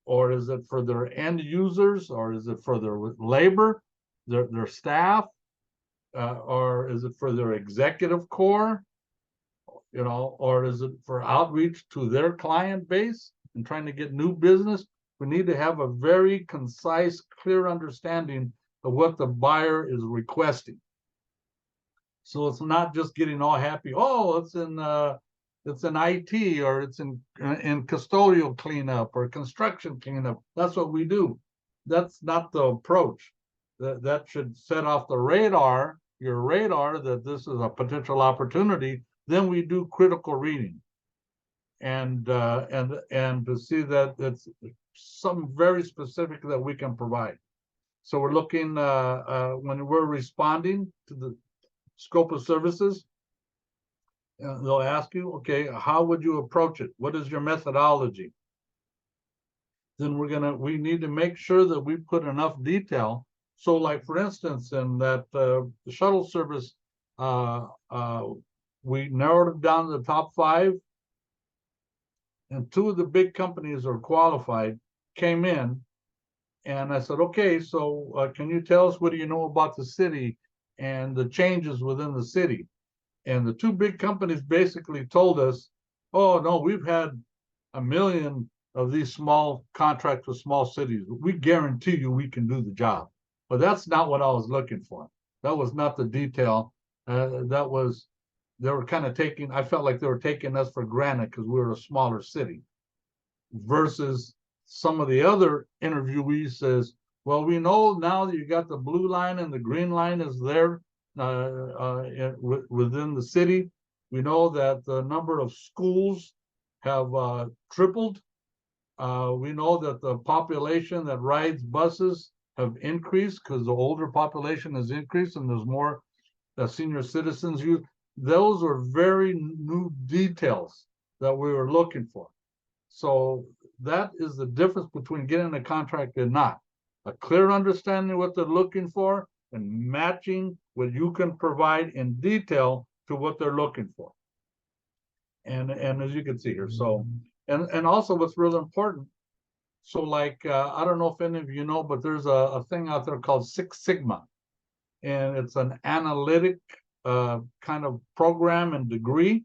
or is it for their end users, or is it for their labor, their staff, or is it for their executive core, or is it for outreach to their client base and trying to get new business? We need to have a very concise, clear understanding of what the buyer is requesting. So it's not just getting all happy. Oh, it's in IT, or it's in custodial cleanup or construction cleanup. That's what we do. That's not the approach. That should set off the radar, your radar, that this is a potential opportunity. Then we do critical reading, and to see that it's something very specific that we can provide. So we're looking when we're responding to the scope of services, they'll ask you, okay, how would you approach it? What is your methodology? Then we need to make sure that we put enough detail. So like, for instance, in that the shuttle service, we narrowed it down to the top 5, and 2 of the big companies are qualified, came in, and I said, okay, so can you tell us, what do you know about the city and the changes within the city? And the 2 big companies basically told us, oh, no, we've had 1 million of these small contracts with small cities. We guarantee you we can do the job. But that's not what I was looking for. That was not the detail. They were kind of I felt like they were taking us for granted because we were a smaller city. Versus some of the other interviewees says, well, we know now that you got the blue line and the green line is there within the city. We know that the number of schools have tripled. We know that the population that rides buses have increased because the older population has increased and there's more senior citizens use. Those are very new details that we were looking for. So that is the difference between getting a contract and not. A clear understanding of what they're looking for and matching what you can provide in detail to what they're looking for. And as you can see here, so, and also what's really important, so like, I don't know if any of you know, but there's a thing out there called Six Sigma, and it's an analytic kind of program and degree.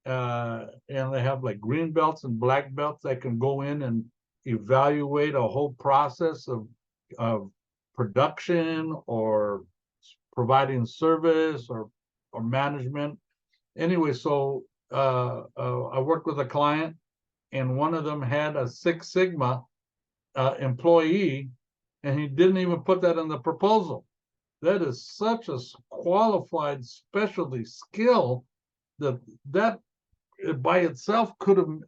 And they have like green belts and black belts that can go in and evaluate a whole process of production or providing service or management. Anyway, so I worked with a client, and one of them had a Six Sigma employee, and he didn't even put that in the proposal. That is such a qualified specialty skill that by itself could have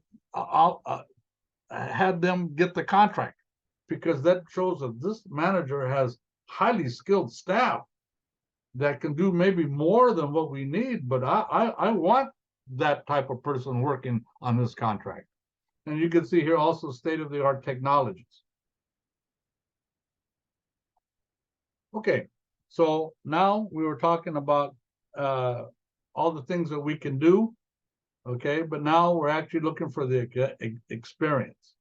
had them get the contract, because that shows that this manager has highly skilled staff that can do maybe more than what we need. But I want that type of person working on this contract. And you can see here also state-of-the-art technologies. Okay, so now we were talking about all the things that we can do. Okay, but now we're actually looking for the experience.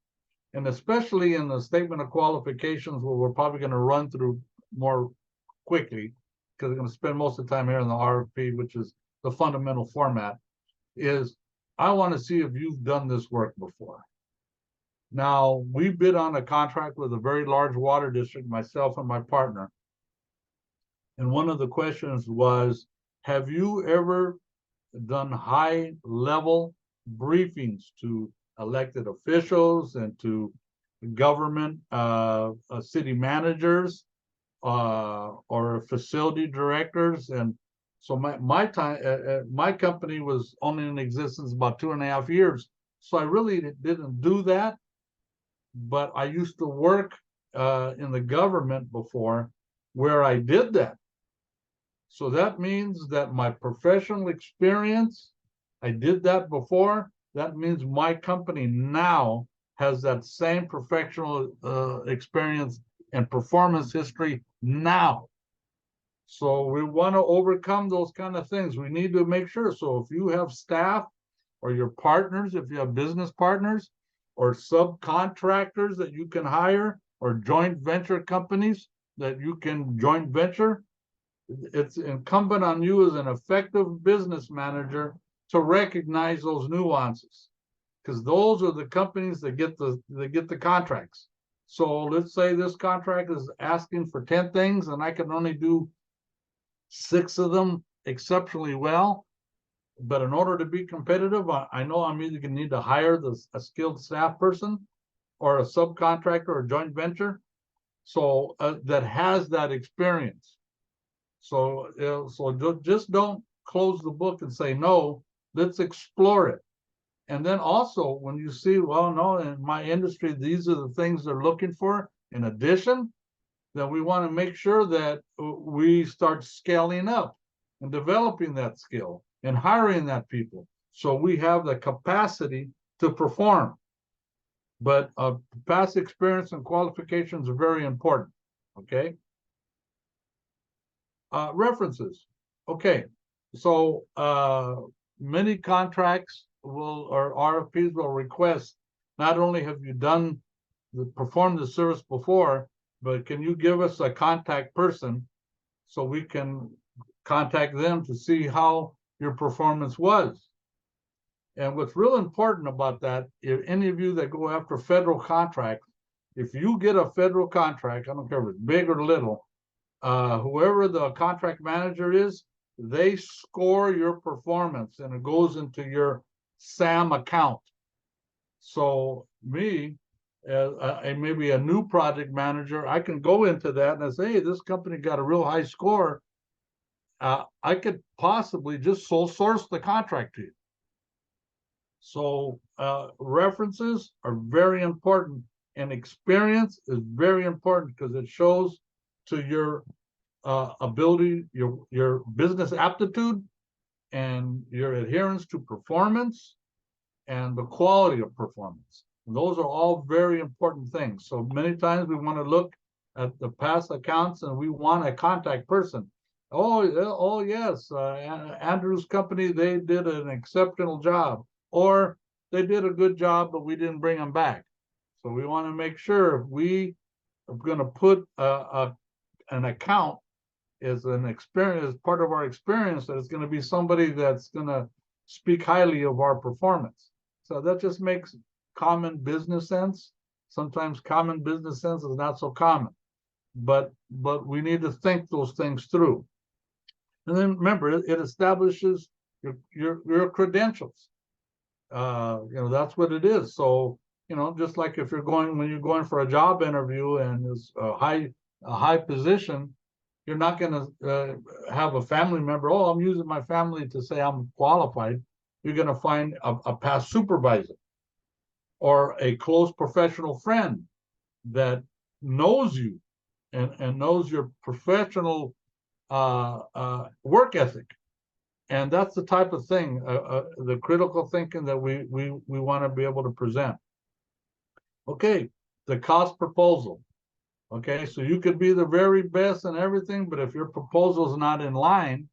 And especially in the statement of qualifications, where we're probably going to run through more quickly, because we're going to spend most of the time here in the RFP, which is the fundamental format, is I want to see if you've done this work before. Now, we bid on a contract with a very large water district, myself and my partner. And one of the questions was, have you ever done high-level briefings to elected officials and to government city managers or facility directors? And so my company was only in existence about 2.5 years, so I really didn't do that. But I used to work in the government before, where I did that. So that means that my professional experience, I did that before. That means my company now has that same professional experience and performance history now. So we want to overcome those kind of things. We need to make sure. So if you have staff or your partners, if you have business partners or subcontractors that you can hire or joint venture companies that you can joint venture, it's incumbent on you as an effective business manager to recognize those nuances, because those are the companies that get the contracts. So let's say this contract is asking for 10 things and I can only do 6 of them exceptionally well. But in order to be competitive, I know I'm either going to need to hire a skilled staff person or a subcontractor or joint venture, so that has that experience. So just don't close the book and say no. Let's explore it. And then also, when you see, well, no, in my industry, these are the things they're looking for. In addition, then we want to make sure that we start scaling up and developing that skill and hiring that people, so we have the capacity to perform. But past experience and qualifications are very important. Okay. References. Okay. So many contracts or RFPs will request, not only have you performed the service before, but can you give us a contact person so we can contact them to see how your performance was. And what's real important about that, if any of you that go after federal contracts, if you get a federal contract, I don't care if it's big or little, whoever the contract manager is, they score your performance and it goes into your SAM account. So me, maybe a new project manager, I can go into that and I say, hey, this company got a real high score. I could possibly just sole source the contract to you. So references are very important, and experience is very important because it shows to your ability, your business aptitude, and your adherence to performance and the quality of performance. And those are all very important things. So many times we want to look at the past accounts and we want a contact person. Oh yes, Andrew's company, they did an exceptional job, or they did a good job, but we didn't bring them back. So we want to make sure if we are going to put an account as an experience, as part of our experience, that it's going to be somebody that's going to speak highly of our performance. So that just makes common business sense. Sometimes common business sense is not so common, but we need to think those things through. And then remember, it establishes your credentials. That's what it is. So, just like if when you're going for a job interview and it's a high position, you're not going to have a family member. Oh, I'm using my family to say I'm qualified. You're going to find a past supervisor or a close professional friend that knows you and knows your professional work ethic. And that's the type of thing, the critical thinking that we want to be able to present. Okay, the cost proposal. Okay, so you could be the very best in everything, but if your proposal is not in line,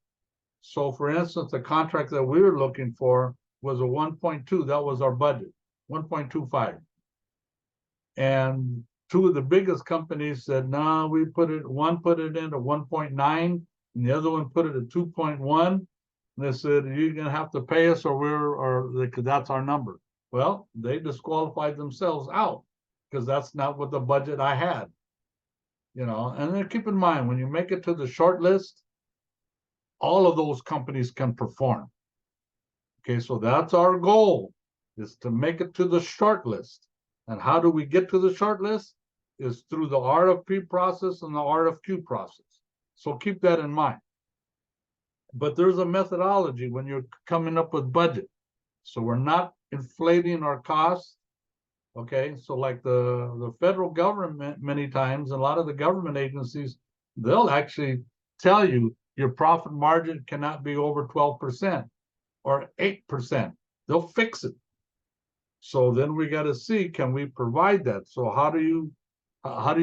so for instance, the contract that we were looking for was a 1.2, that was our budget, 1.25. And two of the biggest companies said, no, one put it in at 1.9, and the other one put it at 2.1. And they said, you're going to have to pay us or that's our number. Well, they disqualified themselves out because that's not what the budget I had. And then keep in mind, when you make it to the short list, all of those companies can perform. Okay, so that's our goal, is to make it to the short list. And how do we get to the short list? Is through the RFP process and the RFQ process. So keep that in mind. But there's a methodology when you're coming up with budget. So we're not inflating our costs. Okay, so like the federal government, many times, a lot of the government agencies, they'll actually tell you your profit margin cannot be over 12% or 8%. They'll fix it. So then we got to see, can we provide that? So how do you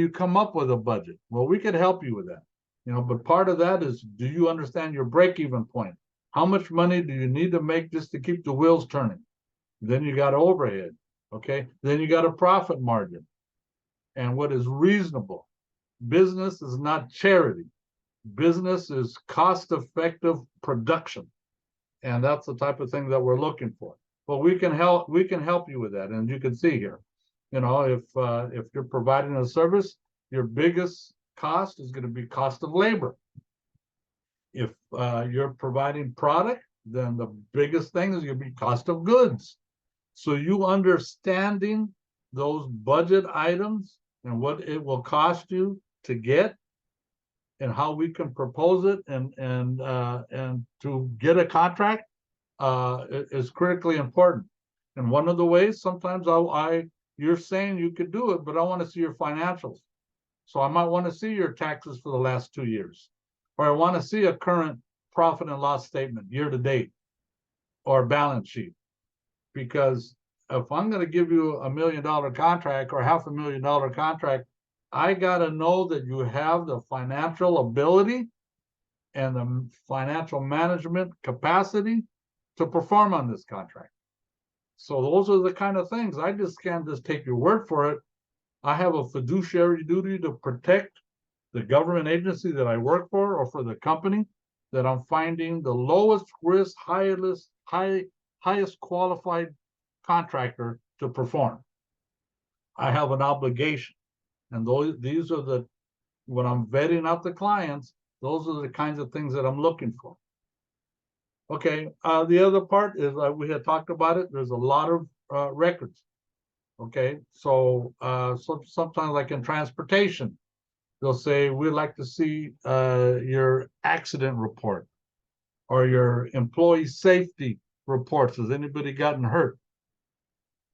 come up with a budget? Well, we could help you with that, but part of that is, do you understand your break-even point? How much money do you need to make just to keep the wheels turning? Then you got overhead, okay? Then you got a profit margin and what is reasonable. Business is not charity. Business is cost-effective production. And that's the type of thing that we're looking for. But we can help you with that. And you can see here, if you're providing a service, your biggest cost is going to be cost of labor. If you're providing product, then the biggest thing is going to be cost of goods. So you understanding those budget items and what it will cost you to get and how we can propose it and to get a contract is critically important. And one of the ways, sometimes you're saying you could do it, but I want to see your financials. So I might want to see your taxes for the last 2 years, or I want to see a current profit and loss statement year to date, or balance sheet. Because if I'm going to give you $1 million contract or $500,000 contract, I got to know that you have the financial ability and the financial management capacity to perform on this contract. So those are the kind of things. I just can't just take your word for it. I have a fiduciary duty to protect the government agency that I work for, or for the company that I'm finding the lowest risk, highest qualified contractor to perform. I have an obligation. And these are when I'm vetting out the clients, those are the kinds of things that I'm looking for. Okay, the other part is we had talked about it. There's a lot of records. Okay, so sometimes, like in transportation, they'll say, we'd like to see your accident report or your employee safety reports. Has anybody gotten hurt?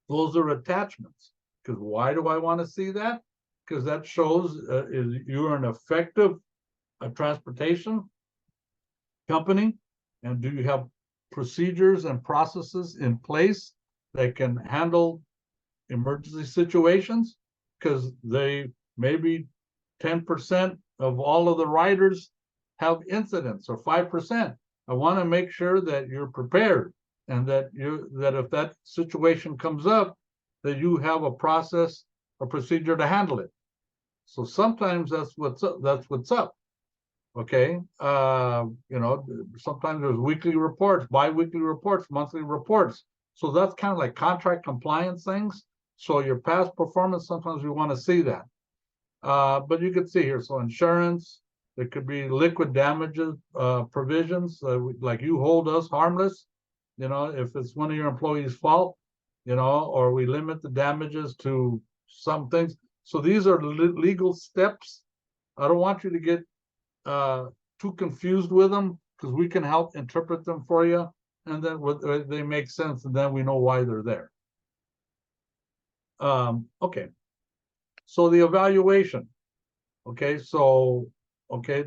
Those are attachments. Because why do I want to see that? Because that shows you're an effective transportation company, and do you have procedures and processes in place that can handle emergency situations? Because they maybe 10% of all of the riders have incidents, or 5%. I want to make sure that you're prepared, and that if that situation comes up, that you have a process, a procedure to handle it. So sometimes that's what's up. Okay, sometimes there's weekly reports, bi-weekly reports, monthly reports. So that's kind of like contract compliance things. So your past performance, sometimes we want to see that. But you can see here, so insurance, there could be liquid damages provisions, like you hold us harmless, if it's one of your employees' fault, or we limit the damages to some things. So these are legal steps. I don't want you to get too confused with them, because we can help interpret them for you, and then they make sense, and then we know why they're there. Okay, so the evaluation. Okay,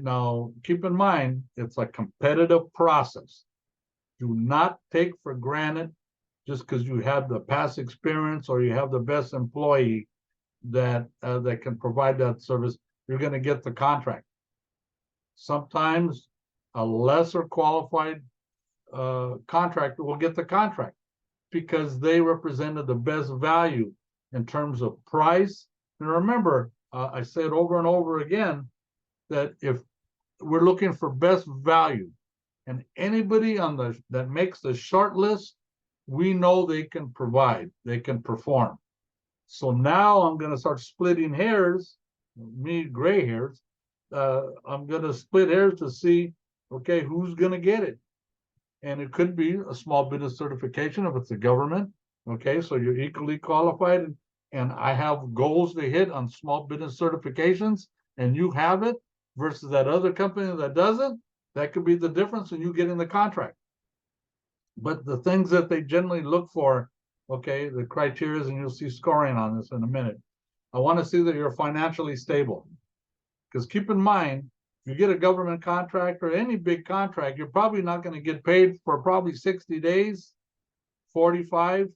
now keep in mind, it's a competitive process. Do not take for granted, just because you have the past experience or you have the best employee that can provide that service, you're going to get the contract. Sometimes a lesser qualified contractor will get the contract because they represented the best value in terms of price. And remember, I say it over and over again, that if we're looking for best value, and anybody that makes the short list, we know they can provide, they can perform. So now I'm going to start splitting hairs, gray hairs. I'm going to split hairs to see, okay, who's going to get it. And it could be a small business certification if it's a government. Okay, so you're equally qualified, and I have goals to hit on small business certifications, and you have it, versus that other company that doesn't. That could be the difference in you getting the contract. But the things that they generally look for, okay, the criteria, and you'll see scoring on this in a minute. I want to see that you're financially stable. Because keep in mind, if you get a government contract or any big contract, you're probably not going to get paid for probably 60 days, 45.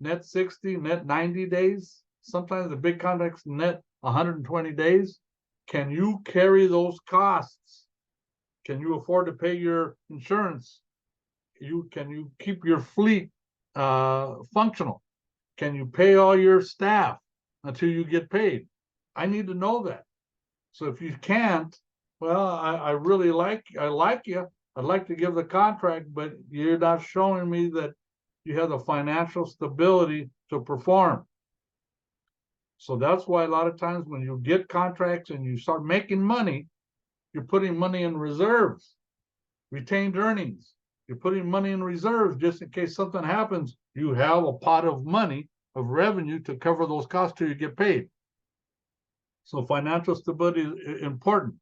net 60, net 90 days. Sometimes the big contracts net 120 days. Can you carry those costs? Can you afford to pay your insurance? Can you keep your fleet functional? Can you pay all your staff until you get paid? I need to know that. So if you can't, well, I really like you. I'd like to give the contract, but you're not showing me that you have the financial stability to perform. So that's why a lot of times when you get contracts and you start making money, you're putting money in reserves, retained earnings. You're putting money in reserves just in case something happens. You have a pot of money, of revenue to cover those costs till you get paid. So financial stability is important.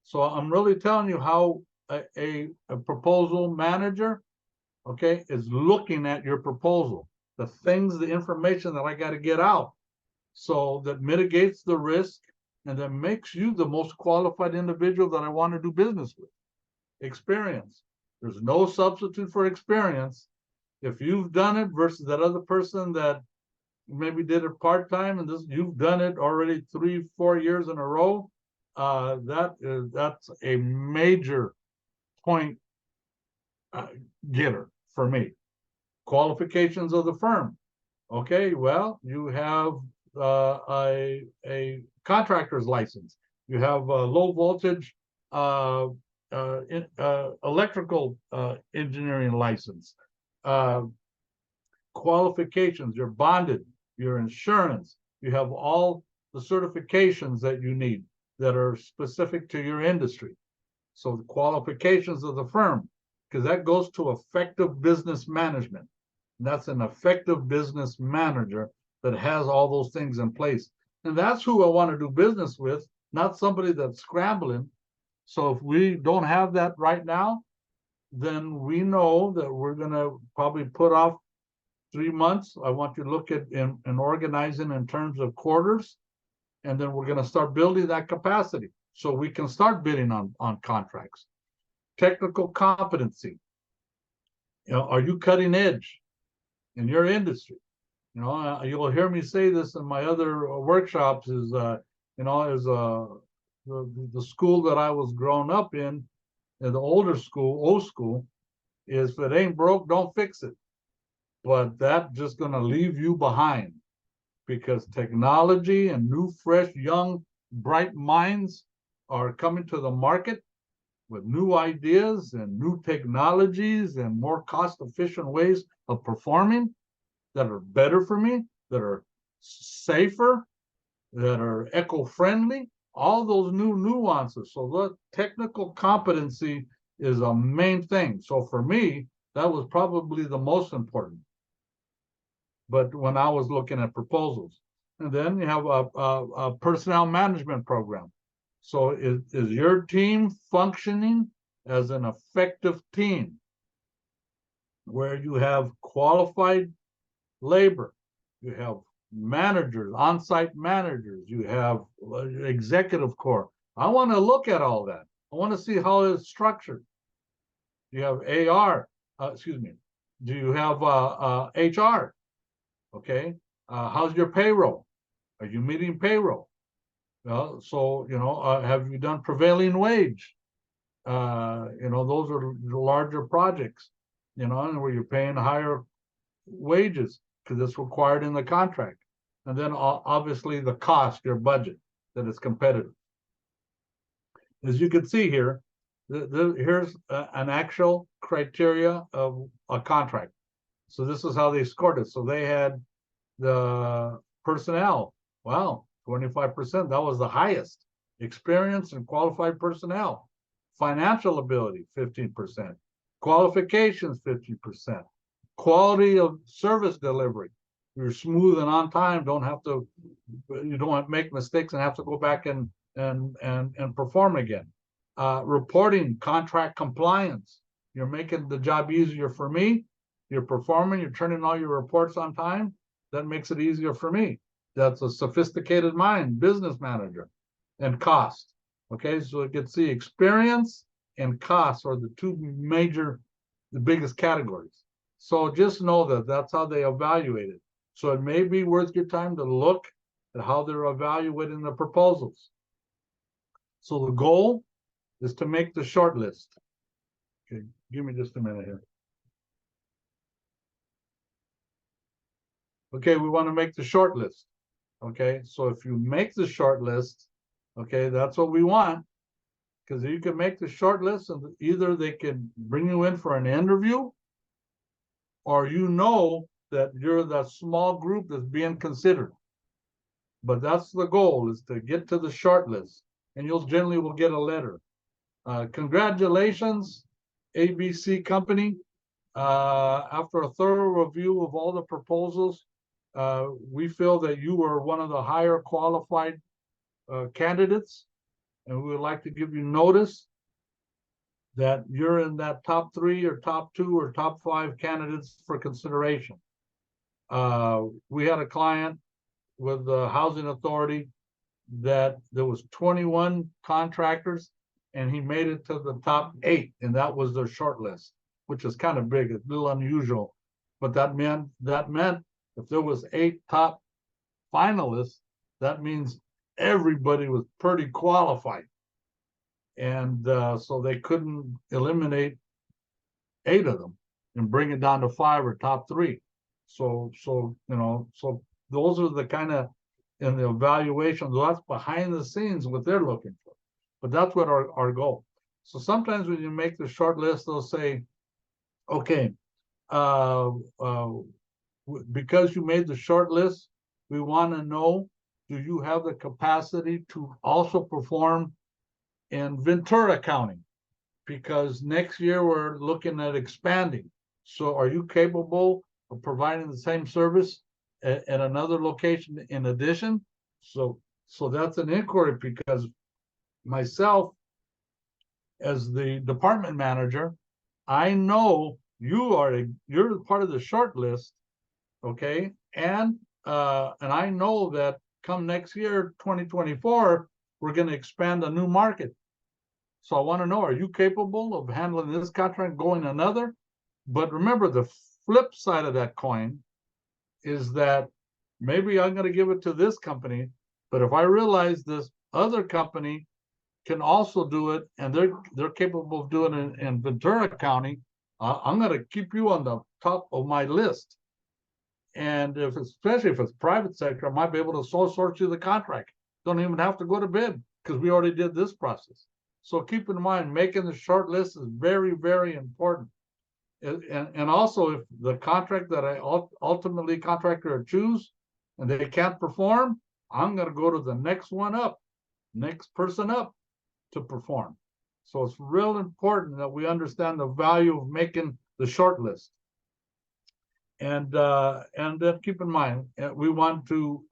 So I'm really telling you how a proposal manager, okay, is looking at your proposal, the things, the information that I got to get out, so that mitigates the risk and that makes you the most qualified individual that I want to do business with. Experience. There's no substitute for experience. If you've done it versus that other person that maybe did it part-time and you've done it already 3-4 years in a row, that's a major point getter for me. Qualifications of the firm. Okay, well, you have a contractor's license. You have a low voltage electrical engineering license. Qualifications, you're bonded, your insurance, you have all the certifications that you need that are specific to your industry. So the qualifications of the firm, because that goes to effective business management. And that's an effective business manager that has all those things in place. And that's who I want to do business with, not somebody that's scrambling. So if we don't have that right now, then we know that we're going to probably put off 3 months. I want you to look at and organizing in terms of quarters, and then we're going to start building that capacity so we can start bidding on contracts. Technical competency. You know, are you cutting edge in your industry? You know, you'll hear me say this in my other workshops. Is you know, is the school that I was grown up in, the older school, old school, is if it ain't broke, don't fix it. But that's just going to leave you behind, because technology and new, fresh, young, bright minds are coming to the market with new ideas and new technologies and more cost-efficient ways of performing that are better for me, that are safer, that are eco-friendly, all those new nuances. So the technical competency is a main thing. So for me, that was probably the most important. But when I was looking at proposals, and then you have a personnel management program. So is your team functioning as an effective team where you have qualified labor, you have managers, on-site managers, you have executive core? I want to look at all that. I want to see how it's structured. You have AR, excuse me. Do you have HR? Okay. How's your payroll? Are you meeting payroll? So, you know, have you done prevailing wage? You know, those are larger projects, you know, and where you're paying higher wages because it's required in the contract. And then obviously the cost, your budget, that is competitive. As you can see here, here's an actual criteria of a contract. So this is how they scored it. So they had the personnel. Wow, 25%. That was the highest. Experience and qualified personnel. Financial ability, 15%. Qualifications, 50%. Quality of service delivery. You're smooth and on time. You don't make mistakes and have to go back and perform again. Reporting, contract compliance. You're making the job easier for me. You're performing. You're turning all your reports on time. That makes it easier for me. That's a sophisticated mind, business manager. And cost. Okay, so you can see experience and cost are the two major, the biggest categories. So just know that that's how they evaluate it. So it may be worth your time to look at how they're evaluating the proposals. So the goal is to make the short list. Okay, give me just a minute here. Okay, we want to make the short list. Okay, so if you make the short list, okay, that's what we want. Because you can make the short list and either they can bring you in for an interview, or you know that you're that small group that's being considered. But that's the goal, is to get to the short list, and you'll generally will get a letter. Congratulations, ABC company. After a thorough review of all the proposals, we feel that you are one of the higher qualified candidates, and we would like to give you notice that you're in that top 3 or top 2 or top 5 candidates for consideration. We had a client with the housing authority that there was 21 contractors, and he made it to the top 8, and that was their short list, which is kind of big, a little unusual. But that meant if there was 8 top finalists, that means everybody was pretty qualified. And so they couldn't eliminate 8 of them and bring it down to 5 or top 3. So those are the kind of, in the evaluation, that's behind the scenes what they're looking for. But that's what our goal. So sometimes when you make the short list, they'll say, okay, because you made the short list, we want to know, do you have the capacity to also perform in Ventura County? Because next year we're looking at expanding. So are you capable of providing the same service at another location in addition? So that's an inquiry, because myself, as the department manager, I know you're part of the short list, okay? And I know that come next year, 2024, we're going to expand a new market. So I want to know, are you capable of handling this contract, going another? But remember, the flip side of that coin is that maybe I'm going to give it to this company, but if I realize this other company can also do it, and they're capable of doing it in Ventura County, I'm going to keep you on the top of my list. And especially if it's private sector, I might be able to sole source you the contract. Don't even have to go to bid, because we already did this process. So keep in mind, making the short list is very, very important. And also, if the contract that I ultimately contractor choose and they can't perform, I'm going to go to the next one up, next person up to perform. So it's real important that we understand the value of making the short list. And then keep in mind, we want to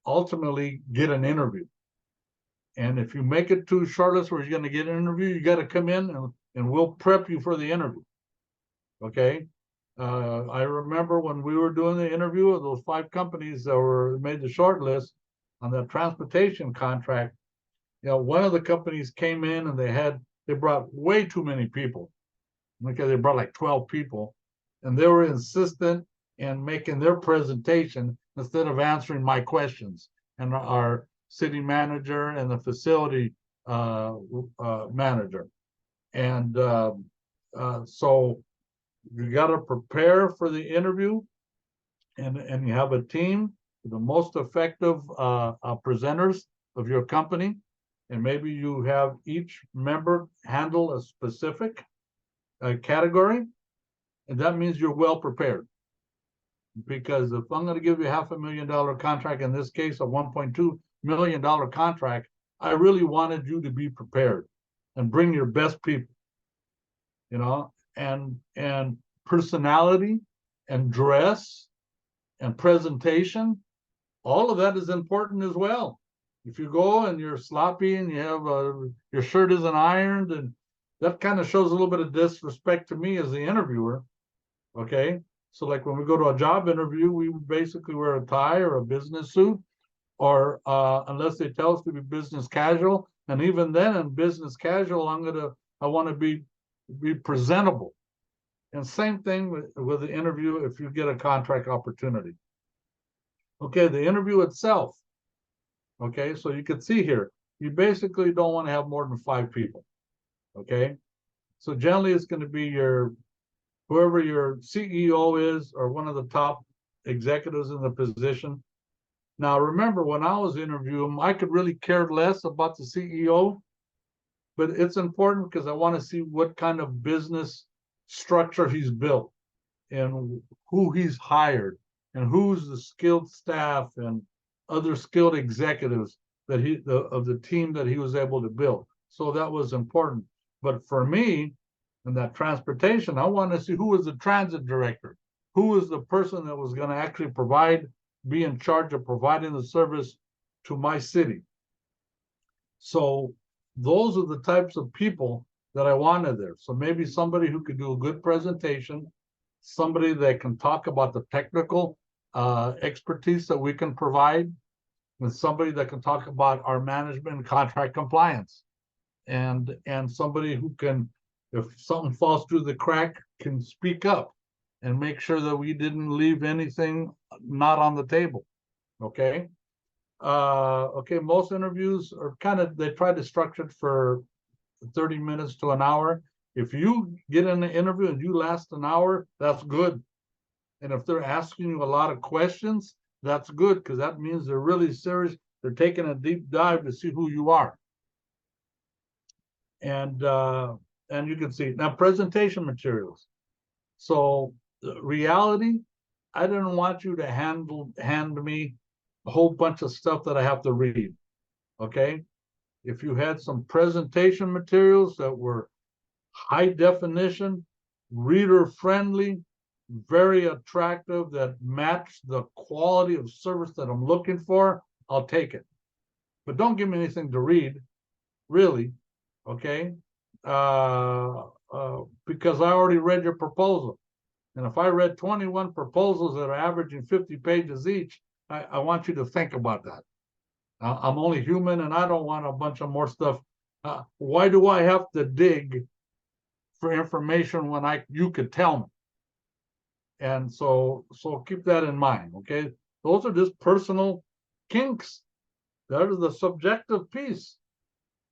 ultimately get an interview. And if you make it to shortlist where you're going to get an interview, you got to come in and we'll prep you for the interview. Okay. I remember when we were doing the interview of those 5 companies that made the short list on that transportation contract. One of the companies came in and they brought way too many people. Okay, they brought like 12 people, and they were insistent in making their presentation instead of answering my questions. And our city manager and the facility manager. And so you got to prepare for the interview, and you have a team, the most effective presenters of your company, and maybe you have each member handle a specific category, and that means you're well prepared. Because if I'm going to give you $500,000 contract, in this case a $1.2 million contract, I really wanted you to be prepared and bring your best people, and personality and dress and presentation, all of that is important as well. If you go and you're sloppy and you have your shirt isn't ironed, and that kind of shows a little bit of disrespect to me as the interviewer. Okay, so like when we go to a job interview, we basically wear a tie or a business suit, or unless they tell us to be business casual, and even then in business casual, I want to be presentable. And same thing with the interview if you get a contract opportunity. Okay, the interview itself. Okay, so you can see here, you basically don't want to have more than 5 people. Okay, so generally it's going to be whoever your CEO is or one of the top executives in the position. Now, remember, when I was interviewing him, I could really care less about the CEO, but it's important because I want to see what kind of business structure he's built and who he's hired and who's the skilled staff and other skilled executives that of the team that he was able to build. So that was important. But for me, in that transportation, I want to see who was the transit director, who was the person that was going to actually be in charge of providing the service to my city. So those are the types of people that I wanted there. So maybe somebody who could do a good presentation, somebody that can talk about the technical expertise that we can provide, and somebody that can talk about our management and contract compliance, and somebody who can, if something falls through the crack, can speak up and make sure that we didn't leave anything not on the table. Okay. Okay, most interviews are they try to structure it for 30 minutes to an hour. If you get in the interview and you last an hour, that's good. And if they're asking you a lot of questions, that's good, because that means they're really serious. They're taking a deep dive to see who you are. And you can see now presentation materials. So reality, I didn't want you to hand me a whole bunch of stuff that I have to read. Okay, if you had some presentation materials that were high definition, reader friendly, very attractive, that match the quality of service that I'm looking for, I'll take it. But don't give me anything to read, really. Okay, because I already read your proposal. And if I read 21 proposals that are averaging 50 pages each, I want you to think about that. I'm only human, and I don't want a bunch of more stuff. Why do I have to dig for information when you could tell me? And so keep that in mind. Okay, those are just personal kinks. That is the subjective piece.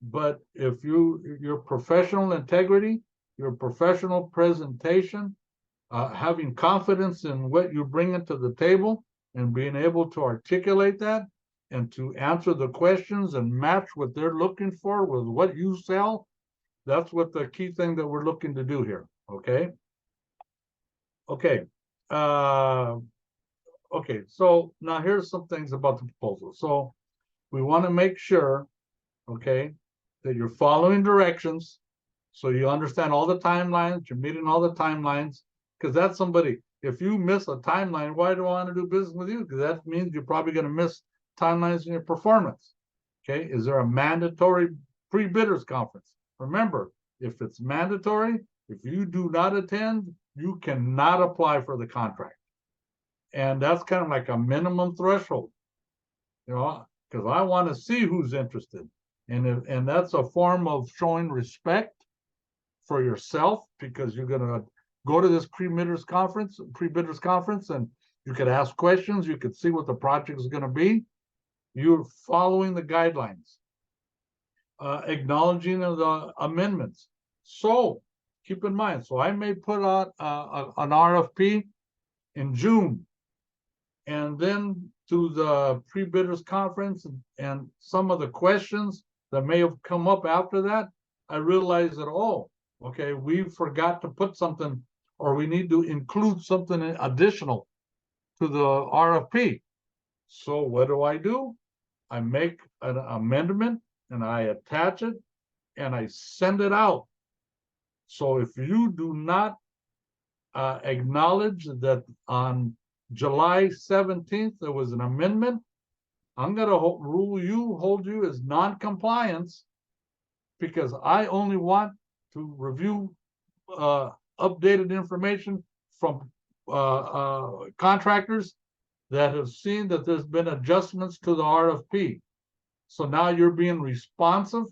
But if your professional integrity, your professional presentation, having confidence in what you bring into the table and being able to articulate that and to answer the questions and match what they're looking for with what you sell, that's what the key thing that we're looking to do here. Okay. Okay. Okay. So now here's some things about the proposal. So we want to make sure, okay, that you're following directions, so you understand all the timelines, you're meeting all the timelines, because that's somebody, if you miss a timeline, why do I want to do business with you? Because that means you're probably going to miss timelines in your performance. Okay, is there a mandatory pre-bidders conference? Remember, if it's mandatory, if you do not attend, you cannot apply for the contract. And that's kind of like a minimum threshold, because I want to see who's interested. And that's a form of showing respect for yourself, because you're going to go to this pre-bidders conference, and you could ask questions. You could see what the project is going to be. You're following the guidelines, acknowledging of the amendments. So keep in mind, so I may put out an RFP in June, and then through the pre-bidders conference and some of the questions that may have come up after that, I realized that, oh, okay, we forgot to put something, or we need to include something additional to the RFP. So what do? I make an amendment and I attach it and I send it out. So if you do not acknowledge that on July 17th there was an amendment, I'm going to hold you as non-compliance, because I only want to review updated information from contractors that have seen that there's been adjustments to the RFP. So now you're being responsive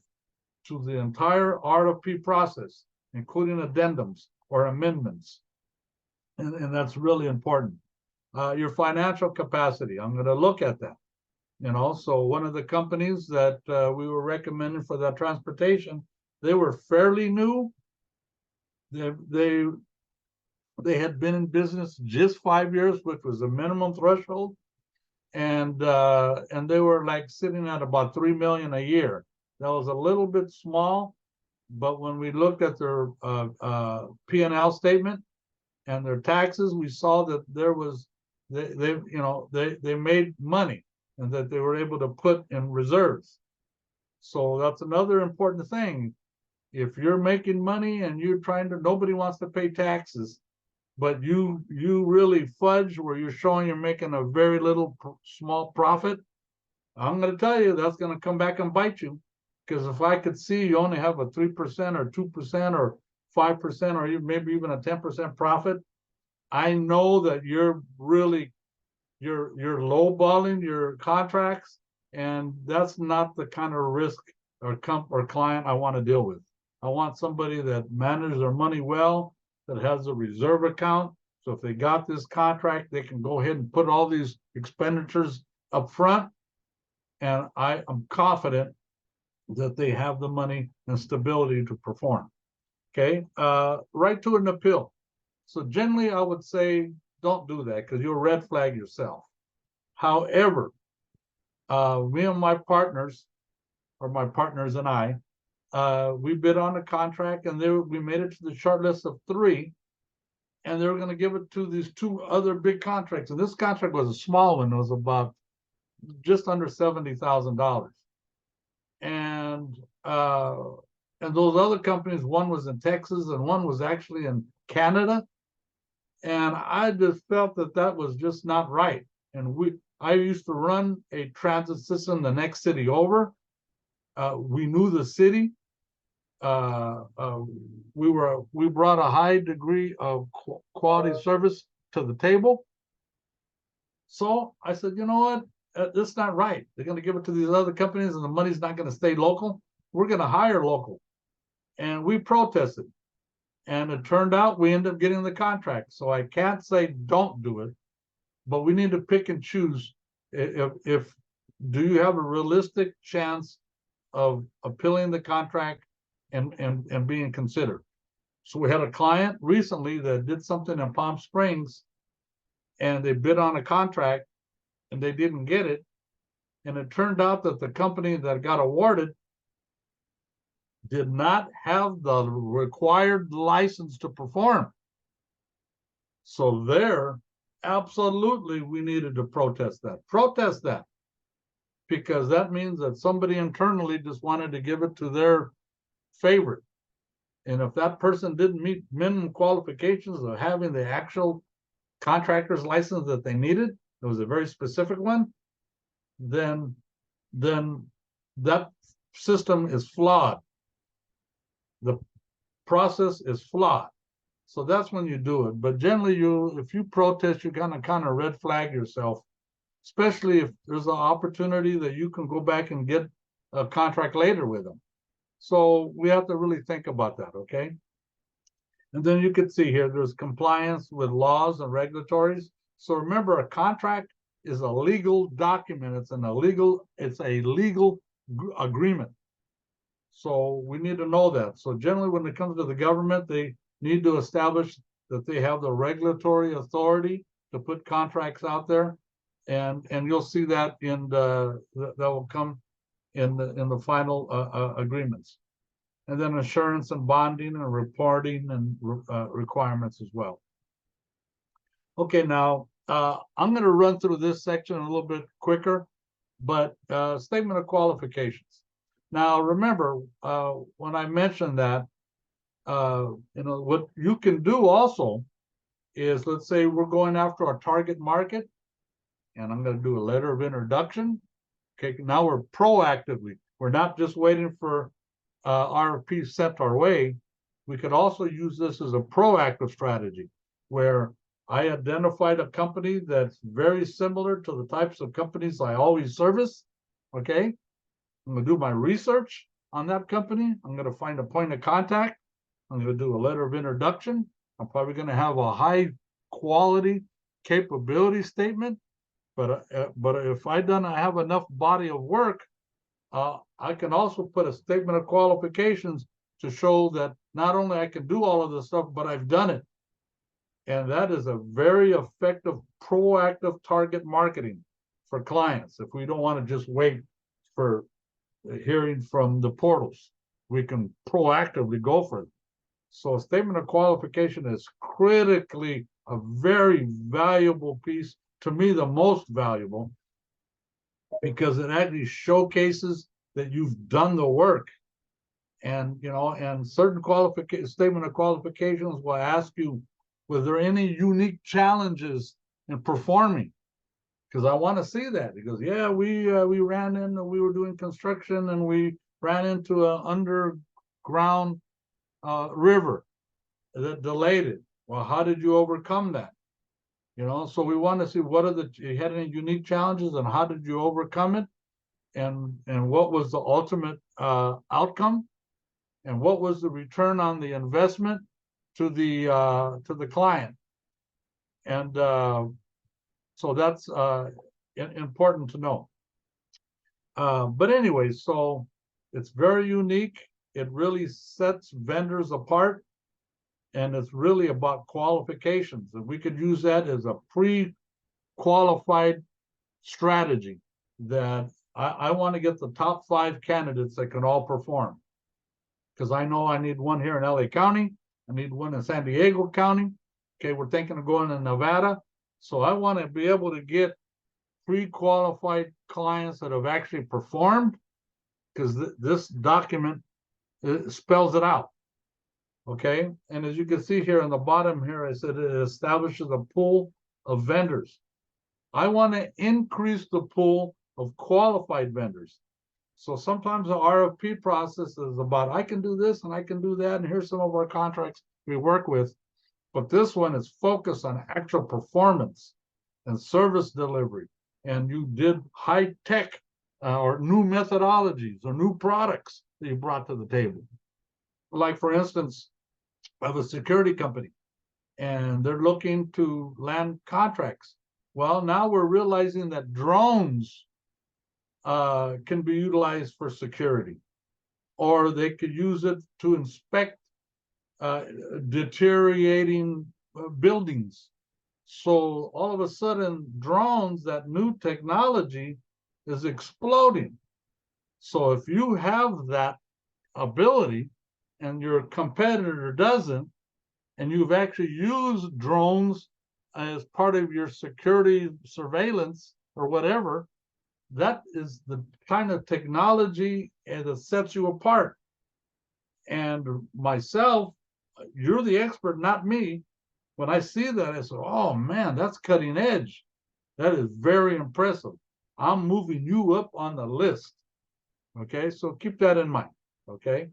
to the entire RFP process, including addendums or amendments. And that's really important. Your financial capacity, I'm going to look at that. You know, so one of the companies that we were recommending for that transportation, they were fairly new. They had been in business just 5 years, which was the minimum threshold, and they were like sitting at about 3 million a year. That was a little bit small, but when we looked at their P&L statement and their taxes, we saw that there was they made money and that they were able to put in reserves. So that's another important thing. If you're making money and you're trying to, nobody wants to pay taxes, but you really fudge where you're showing you're making a very little small profit, I'm going to tell you that's going to come back and bite you. Because if I could see you only have a 3% or 2% or 5% or maybe even a 10% profit, I know that you're really you're lowballing your contracts, and that's not the kind of risk or client I want to deal with. I want somebody that manages their money well, that has a reserve account. So if they got this contract, they can go ahead and put all these expenditures up front. And I am confident that they have the money and stability to perform. Okay, right to an appeal. So generally, I would say don't do that because you'll red flag yourself. However, me and my partners, or my partners and I, we bid on a contract, and we made it to the short list of 3, and they were going to give it to these 2 other big contracts. And this contract was a small one; it was about just under $70,000. And those other companies, one was in Texas and one was actually in Canada. And I just felt that that was just not right. And I used to run a transit system the next city over. We knew the city. We brought a high degree of quality service to the table. So I said, you know what? That's not right. They're going to give it to these other companies, and the money's not going to stay local. We're going to hire local. And we protested. And it turned out we ended up getting the contract. So I can't say don't do it, but we need to pick and choose. If do you have a realistic chance of appealing the contract and being considered? So we had a client recently that did something in Palm Springs, and they bid on a contract and they didn't get it. And it turned out that the company that got awarded did not have the required license to perform. So there, absolutely, we needed to protest that, because that means that somebody internally just wanted to give it to their favorite. And if that person didn't meet minimum qualifications of having the actual contractor's license that they needed, it was a very specific one, then that system is flawed. The process is flawed. So that's when you do it. But generally, if you protest, you're gonna kind of red flag yourself, especially if there's an opportunity that you can go back and get a contract later with them. So we have to really think about that, okay? And then you can see here, there's compliance with laws and regulatories. So remember, a contract is a legal document. It's a legal agreement. So we need to know that. So generally, when it comes to the government, they need to establish that they have the regulatory authority to put contracts out there, and you'll see that that will come in the final agreements. And then assurance and bonding and reporting and requirements as well. Okay, now I'm going to run through this section a little bit quicker, but statement of qualifications. Now, remember, when I mentioned that, what you can do also is, let's say we're going after our target market, and I'm going to do a letter of introduction. Okay, now we're proactively. We're not just waiting for RFP sent our way. We could also use this as a proactive strategy, where I identified a company that's very similar to the types of companies I always service. Okay, I'm going to do my research on that company. I'm going to find a point of contact. I'm going to do a letter of introduction. I'm probably going to have a high quality capability statement, but if I have enough body of work, I can also put a statement of qualifications to show that not only I can do all of this stuff, but I've done it. And that is a very effective, proactive target marketing for clients. If we don't want to just wait for hearing from the portals, we can proactively go for it. So a statement of qualification is critically a very valuable piece, to me, the most valuable, because it actually showcases that you've done the work. And, you know, and certain statement of qualifications will ask you, was there any unique challenges in performing? Because I want to see that. Because yeah, we ran in, we were doing construction and we ran into an underground river that delayed it. Well, how did you overcome that? You know, so we want to see you had any unique challenges and how did you overcome it? And what was the ultimate outcome? And what was the return on the investment to the client? And so that's important to know. But anyway, so it's very unique. It really sets vendors apart, and it's really about qualifications. And we could use that as a pre-qualified strategy that I want to get the top 5 candidates that can all perform. Because I know I need one here in LA County. I need one in San Diego County. Okay, we're thinking of going to Nevada. So I want to be able to get pre-qualified clients that have actually performed, because this document spells it out. Okay, and as you can see here on the bottom here, I said it establishes a pool of vendors. I want to increase the pool of qualified vendors. So sometimes the RFP process is about, I can do this and I can do that, and here's some of our contracts we work with. But this one is focused on actual performance and service delivery. And you did high tech or new methodologies or new products that you brought to the table. Like, for instance, I have a security company and they're looking to land contracts. Well, now we're realizing that drones can be utilized for security, or they could use it to inspect deteriorating buildings. So all of a sudden, drones, that new technology, is exploding. So if you have that ability and your competitor doesn't, and you've actually used drones as part of your security surveillance or whatever, that is the kind of technology that sets you apart. And myself, you're the expert, not me. When I see that, I say, oh man, that's cutting edge. That is very impressive. I'm moving you up on the list. Okay, so keep that in mind. Okay.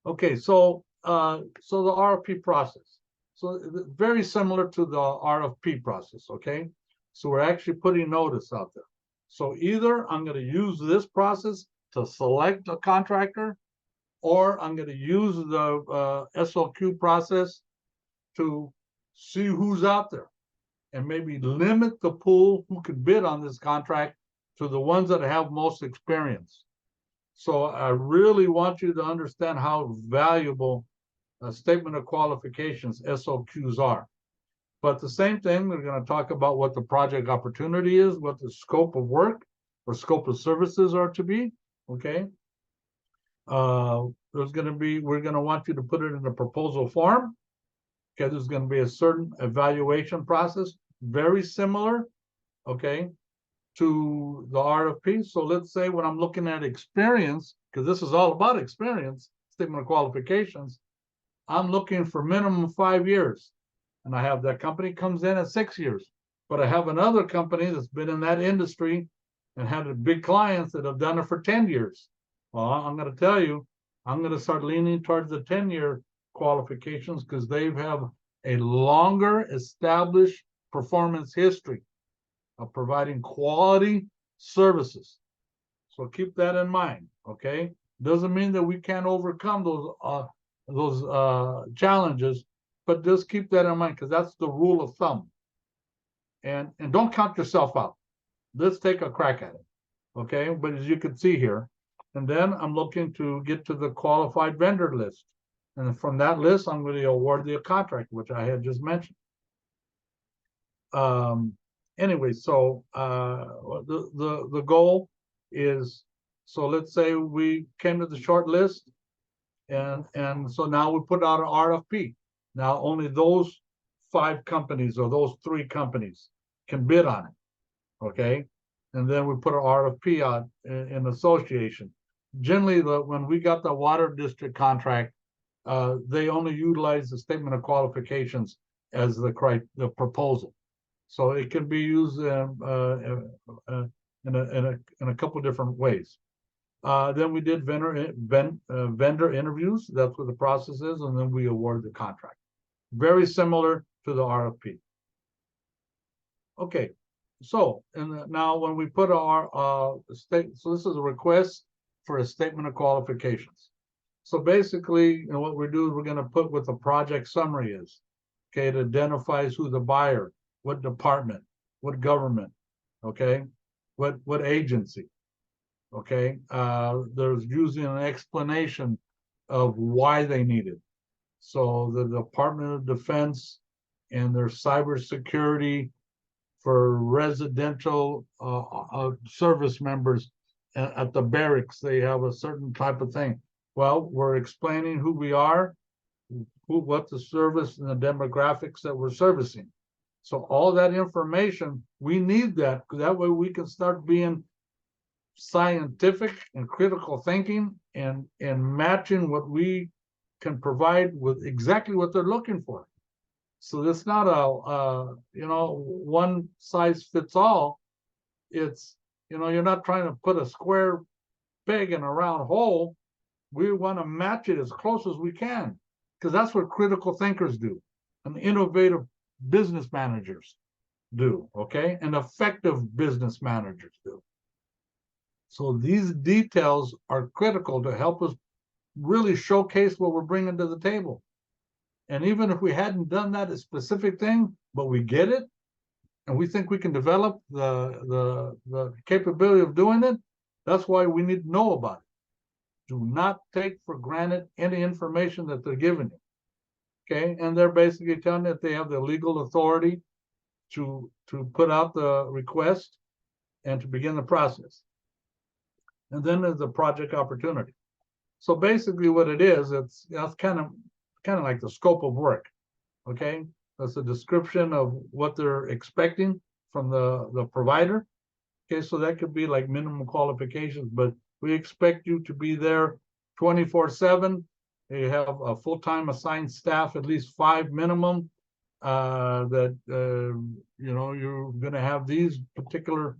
Okay, so the RFP process. So very similar to the RFP process. Okay, so we're actually putting notice out there. So either I'm going to use this process to select a contractor, or I'm going to use the SOQ process to see who's out there and maybe limit the pool who could bid on this contract to the ones that have most experience. So I really want you to understand how valuable a statement of qualifications, SOQs, are. But the same thing, we're going to talk about what the project opportunity is, what the scope of work or scope of services are to be. Okay. We're going to want you to put it in a proposal form. Okay, there's going to be a certain evaluation process, very similar, okay, to the RFP. So let's say when I'm looking at experience, because this is all about experience, statement of qualifications, I'm looking for minimum 5 years. And I have that company comes in at 6 years. But I have another company that's been in that industry and had big clients that have done it for 10 years. Well, I'm going to tell you, I'm going to start leaning towards the 10-year qualifications, because they have a longer established performance history of providing quality services. So keep that in mind. Okay, doesn't mean that we can't overcome those challenges, but just keep that in mind, because that's the rule of thumb. and don't count yourself out. Let's take a crack at it. Okay, but as you can see here, and then I'm looking to get to the qualified vendor list. And from that list, I'm going to award the contract, which I had just mentioned. Anyway, so the goal is, so let's say we came to the short list, and so now we put out an RFP. Now only those 5 companies or those 3 companies can bid on it. Okay, and then we put an RFP out in association. Generally, when we got the water district contract, they only utilize the statement of qualifications as the proposal. So it can be used in a couple different ways. Then we did vendor interviews. That's what the process is, and then we award the contract. Very similar to the RFP. Okay, so and now when we put our so this is a request for a statement of qualifications. So basically, what we do is we're going to put what the project summary is. Okay, it identifies who the buyer, what department, what government, okay, what agency, okay. There's usually an explanation of why they need it. So the Department of Defense and their cybersecurity for residential service members at the barracks, they have a certain type of thing. Well, we're explaining who we are, what the service and the demographics that we're servicing. So all that information, we need that, because that way we can start being scientific and critical thinking and matching what we can provide with exactly what they're looking for. So it's not a one size fits all. It's, you're not trying to put a square peg in a round hole. We want to match it as close as we can, because that's what critical thinkers do and innovative business managers do, okay, and effective business managers do. So these details are critical to help us really showcase what we're bringing to the table. And even if we hadn't done that a specific thing, but we get it, and we think we can develop the capability of doing it, that's why we need to know about it. Do not take for granted any information that they're giving you. Okay, and they're basically telling you that they have the legal authority to put out the request and to begin the process. And then there's the project opportunity. So basically what it is, that's kind of like the scope of work. Okay, that's a description of what they're expecting from the provider. Okay, so that could be like minimum qualifications, but we expect you to be there 24/7. You have a full-time assigned staff, at least 5 minimum, that you're going to have these particular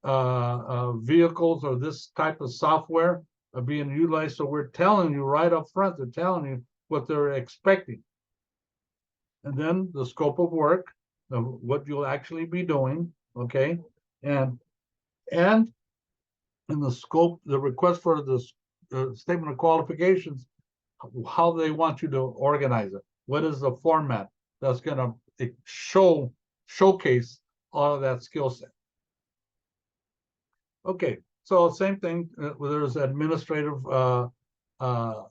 vehicles or this type of software are being utilized. So we're telling you right up front, they're telling you what they're expecting. And then the scope of work, of what you'll actually be doing, okay? And in the scope, the request for the statement of qualifications, how they want you to organize it. What is the format that's going to showcase all of that skill set? Okay, so same thing. There's administrative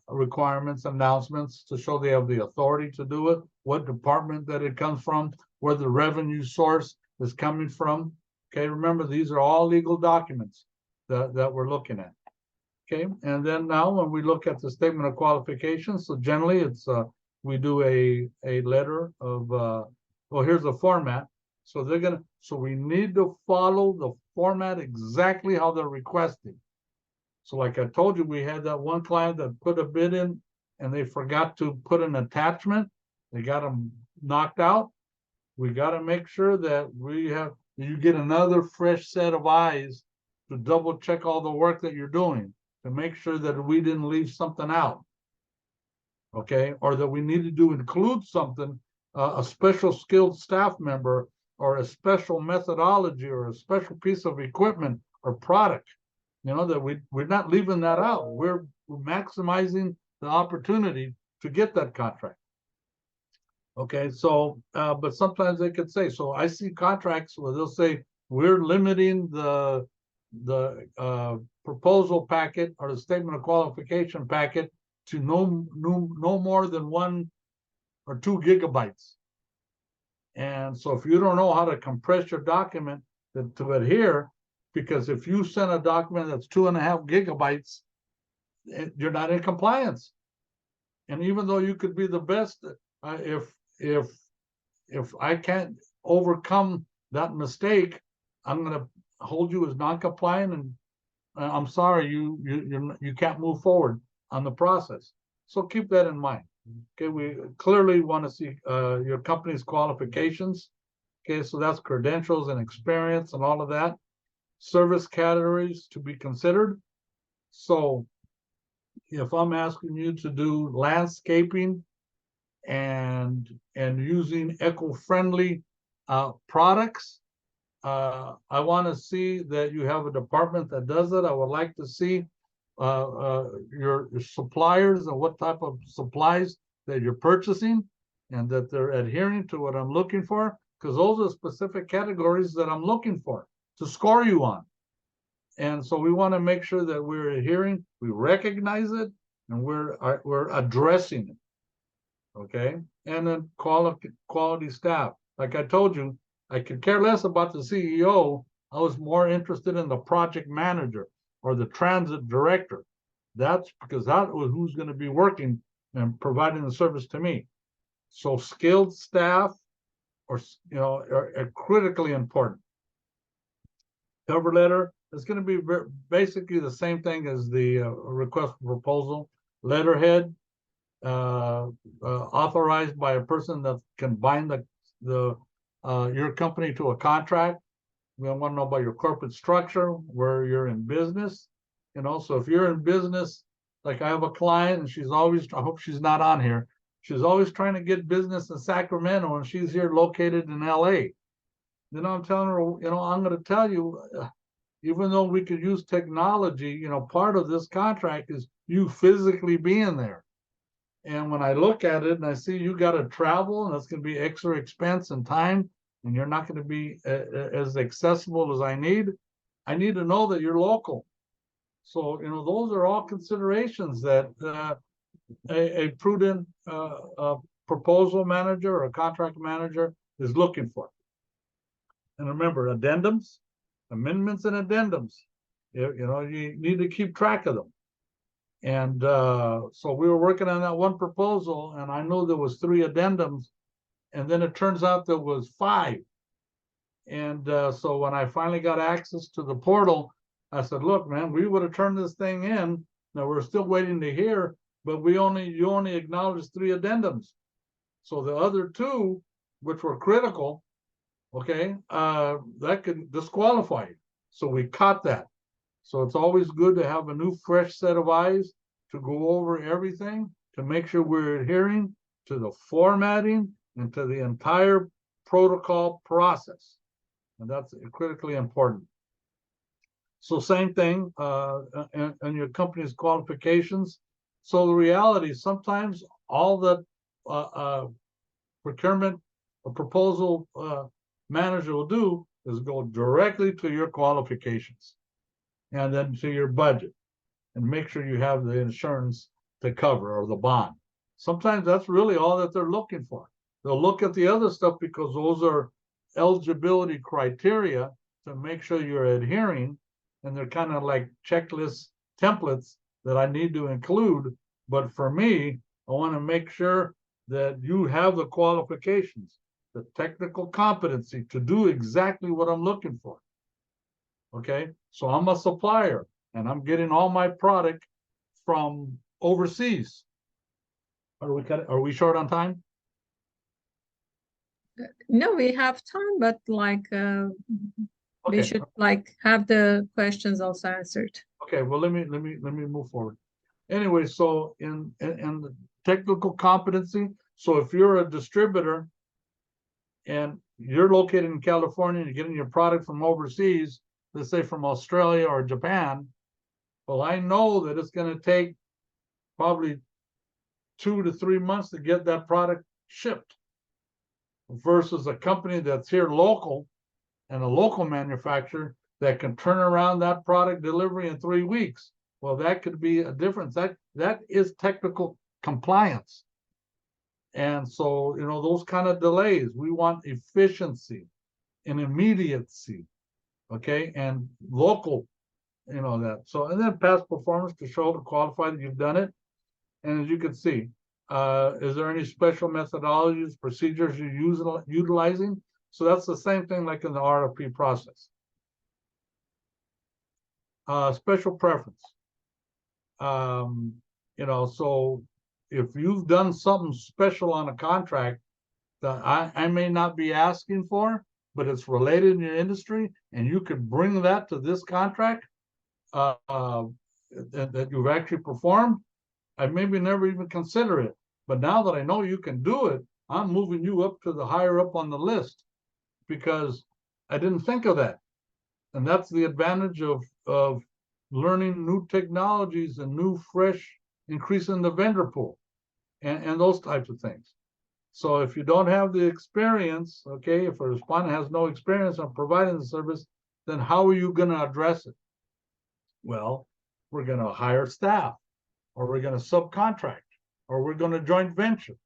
requirements, announcements to show they have the authority to do it, what department that it comes from, where the revenue source is coming from. Okay, remember, these are all legal documents that we're looking at. Okay, and then now when we look at the statement of qualifications, so generally it's we do a letter of well, here's the format. So so we need to follow the format exactly how they're requesting. So like I told you, we had that one client that put a bid in and they forgot to put an attachment. They got them knocked out. We got to make sure that you get another fresh set of eyes to double check all the work that you're doing, to make sure that we didn't leave something out, okay? Or that we needed to include something, a special skilled staff member, or a special methodology, or a special piece of equipment or product, that we're not leaving that out. We're maximizing the opportunity to get that contract. Okay, so, but sometimes they could say, so I see contracts where they'll say, we're limiting the proposal packet or the statement of qualification packet to no more than 1 or 2 gigabytes. And so if you don't know how to compress your document to adhere, because if you send a document that's 2.5 gigabytes, you're not in compliance. And even though you could be the best, if I can't overcome that mistake, I'm going to hold you as non-compliant, and I'm sorry, you can't move forward on the process. So keep that in mind. Okay, we clearly want to see your company's qualifications. Okay, so that's credentials and experience and all of that. Service categories to be considered. So if I'm asking you to do landscaping and using eco-friendly products, I want to see that you have a department that does it. I would like to see your suppliers and what type of supplies that you're purchasing, and that they're adhering to what I'm looking for, because those are specific categories that I'm looking for to score you on. And so we want to make sure that we're adhering, we recognize it, and we're addressing it. Okay, and then quality staff. Like I told you, I could care less about the CEO. I was more interested in the project manager or the transit director. That's because that was who's going to be working and providing the service to me. So skilled staff, or are critically important. Cover letter is going to be basically the same thing as the request for proposal. Letterhead, authorized by a person that can bind your company to a contract. We want to know about your corporate structure, where you're in business. So if you're in business, like I have a client, and she's always, I hope she's not on here, she's always trying to get business in Sacramento, and she's here located in LA. I'm telling her, I'm going to tell you, even though we could use technology, part of this contract is you physically being there. And when I look at it and I see you got to travel, and that's going to be extra expense and time, and you're not going to be as accessible as I need to know that you're local. So, those are all considerations that a prudent proposal manager or a contract manager is looking for. And remember, addendums, amendments and addendums, you need to keep track of them. And so we were working on that one proposal, and I knew there was 3 addendums, and then it turns out there was 5. And so when I finally got access to the portal, I said, look, man, we would have turned this thing in. Now we're still waiting to hear, but you only acknowledged 3 addendums. So the other 2, which were critical, okay, that could disqualify you. So we caught that. So it's always good to have a new, fresh set of eyes to go over everything, to make sure we're adhering to the formatting and to the entire protocol process. And that's critically important. So same thing and your company's qualifications. So the reality, sometimes all that procurement or proposal manager will do is go directly to your qualifications, and then to your budget, and make sure you have the insurance to cover, or the bond. Sometimes that's really all that they're looking for. They'll look at the other stuff because those are eligibility criteria to make sure you're adhering, and they're kind of like checklist templates that I need to include. But for me, I want to make sure that you have the qualifications, the technical competency to do exactly what I'm looking for. Okay, so I'm a supplier, and I'm getting all my product from overseas. Are we short on time? No, we have time, but we should have the questions also answered. Okay, well, let me move forward. Anyway, so in the technical competency, so if you're a distributor and you're located in California and you're getting your product from overseas, let's say from Australia or Japan, well, I know that it's going to take probably 2 to 3 months to get that product shipped. versus a company that's here local and a local manufacturer that can turn around that product delivery in 3 weeks. Well, that could be a difference. That is technical compliance. And so, those kind of delays, we want efficiency and immediacy, okay, and local, that. So, and then past performance to show to qualify that you've done it. And as you can see, is there any special methodologies, procedures you're utilizing? So that's the same thing like in the RFP process. Special preference. So if you've done something special on a contract that I may not be asking for, but it's related in your industry, and you could bring that to this contract that you've actually performed, I maybe never even consider it. But now that I know you can do it, I'm moving you up to the higher up on the list because I didn't think of that. And that's the advantage of learning new technologies and new, fresh, increasing the vendor pool and those types of things. So if you don't have the experience, okay, if a respondent has no experience on providing the service, then how are you going to address it? Well, we're going to hire staff, or we're going to subcontract, or we're going to joint venture.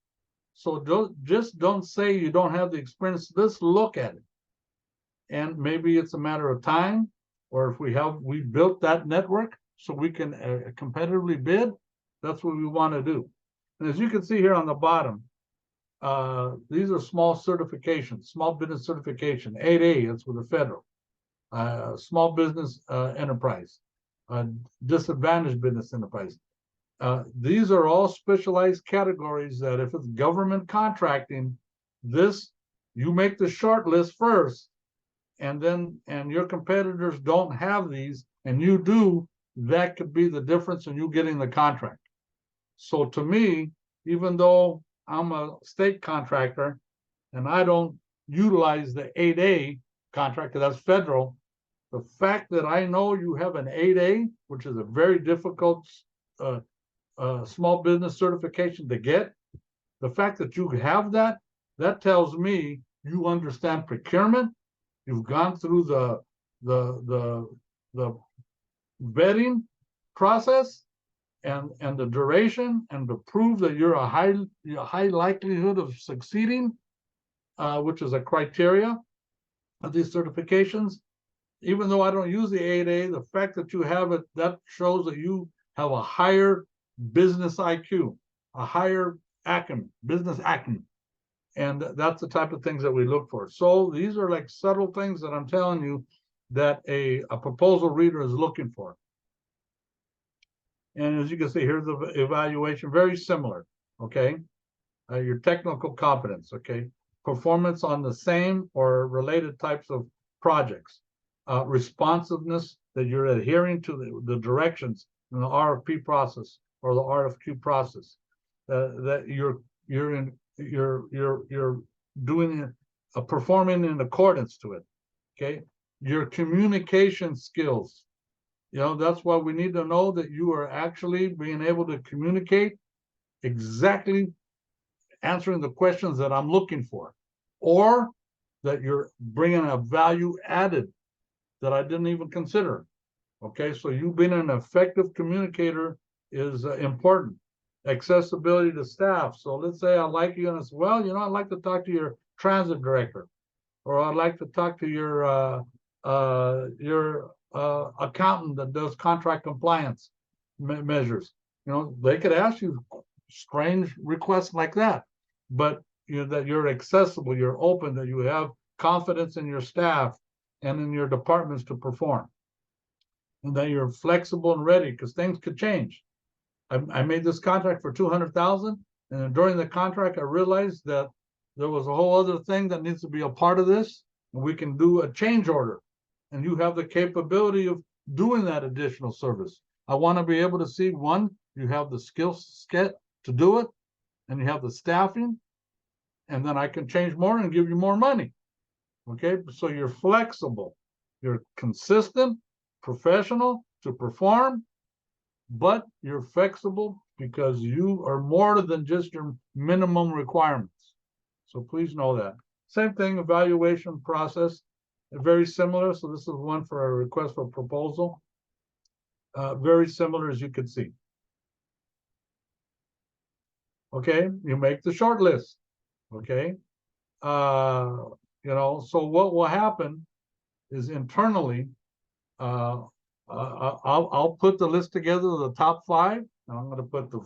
So don't say you don't have the experience. Let's look at it. And maybe it's a matter of time, or if we built that network so we can competitively bid, that's what we want to do. And as you can see here on the bottom, these are small certifications, small business certification, 8A, that's with the federal, small business enterprise, disadvantaged business enterprise. These are all specialized categories that if it's government contracting, you make the short list first, and your competitors don't have these, and you do, that could be the difference in you getting the contract. So to me, even though I'm a state contractor and I don't utilize the 8A contract, that's federal, the fact that I know you have an 8A, which is a very difficult small business certification to get, the fact that you have that tells me you understand procurement, you've gone through the vetting process and the duration, and to prove that you're a high likelihood of succeeding, which is a criteria of these certifications. Even though I don't use the 8A, the fact that you have it, that shows that you have a higher business IQ, a higher acumen, business acumen. And that's the type of things that we look for. So these are like subtle things that I'm telling you that a proposal reader is looking for. And as you can see, here's the evaluation, very similar, okay? Your technical competence, okay? Performance on the same or related types of projects. Responsiveness, that you're adhering to the directions in the RFP process or the RFQ process. That you're doing performing in accordance to it, okay? Your communication skills. That's why we need to know that you are actually being able to communicate exactly, answering the questions that I'm looking for, or that you're bringing a value added that I didn't even consider. Okay, so you being an effective communicator is important. Accessibility to staff. So let's say I like you and I say, well, I'd like to talk to your transit director, or I'd like to talk to your accountant that does contract compliance measures. They could ask you strange requests like that, but that you're accessible, you're open, that you have confidence in your staff and in your departments to perform, and that you're flexible and ready because things could change. I made this contract for $200,000, and during the contract I realized that there was a whole other thing that needs to be a part of this, and we can do a change order, and you have the capability of doing that additional service. I want to be able to see, one, you have the skill set to do it, and you have the staffing, and then I can change more and give you more money. Okay, so you're flexible, you're consistent, professional to perform, but you're flexible because you are more than just your minimum requirements. So please know that. same thing, evaluation process, very similar. So this is one for a request for proposal. Very similar, as you can see. Okay, you make the short list. Okay, so what will happen is internally, I'll put the list together, the top 5, and I'm going to put the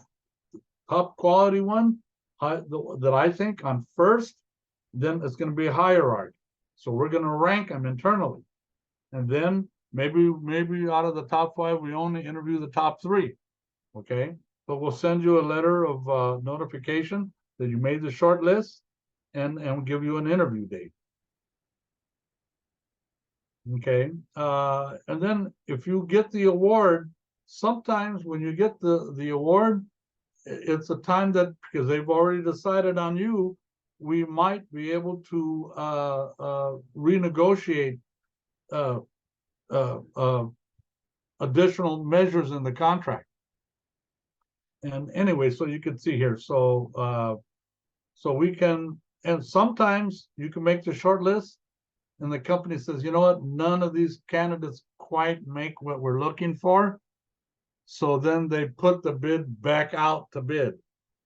top quality one that I think on first. Then it's going to be a hierarchy. So we're going to rank them internally, and then maybe out of the top 5, we only interview the top 3. Okay, but we'll send you a letter of notification that you made the short list, and give you an interview date. Okay, and then if you get the award, sometimes when you get the award, it's a time that, because they've already decided on you, we might be able to renegotiate additional measures in the contract. And anyway, so you can see here, so we can, and sometimes you can make the short list, and the company says, you know what, none of these candidates quite make what we're looking for. So then they put the bid back out to bid.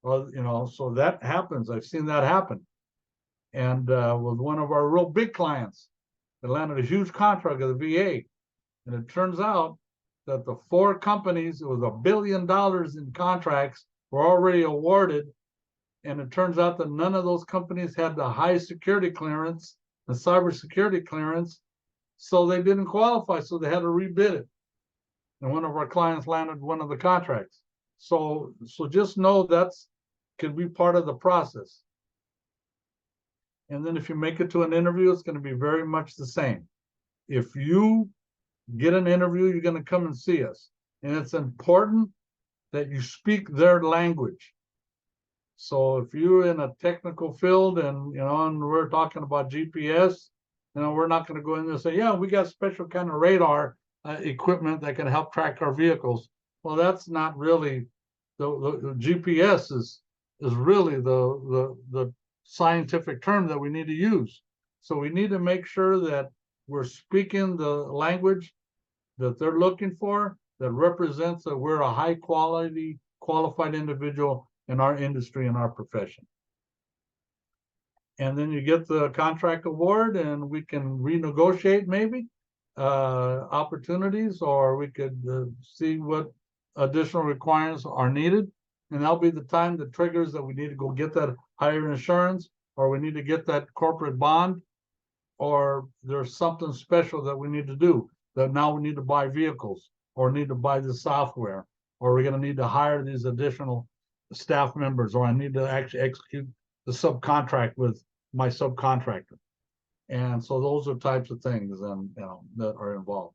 Well, so that happens. I've seen that happen. And with one of our real big clients, that landed a huge contract at the VA. And it turns out that the 4 companies, it was $1 billion in contracts, were already awarded. And it turns out that none of those companies had the high security clearance, the cybersecurity clearance, so they didn't qualify, so they had to rebid it. And one of our clients landed one of the contracts. So just know that's can be part of the process. And then if you make it to an interview, it's going to be very much the same. If you get an interview, you're going to come and see us. And it's important that you speak their language. So if you're in a technical field and, and we're talking about GPS, we're not going to go in there and say, yeah, we got special kind of radar equipment that can help track our vehicles. Well, that's not really, the GPS is really the scientific term that we need to use. So we need to make sure that we're speaking the language that they're looking for, that represents that we're a high quality, qualified individual in our industry and our profession. And then you get the contract award, and we can renegotiate maybe opportunities, or we could see what additional requirements are needed. And that'll be the time that triggers that we need to go get that higher insurance, or we need to get that corporate bond, or there's something special that we need to do, that now we need to buy vehicles, or need to buy the software, or we're going to need to hire these additional staff members, or I need to actually execute the subcontract with my subcontractor. And so those are types of things that are involved.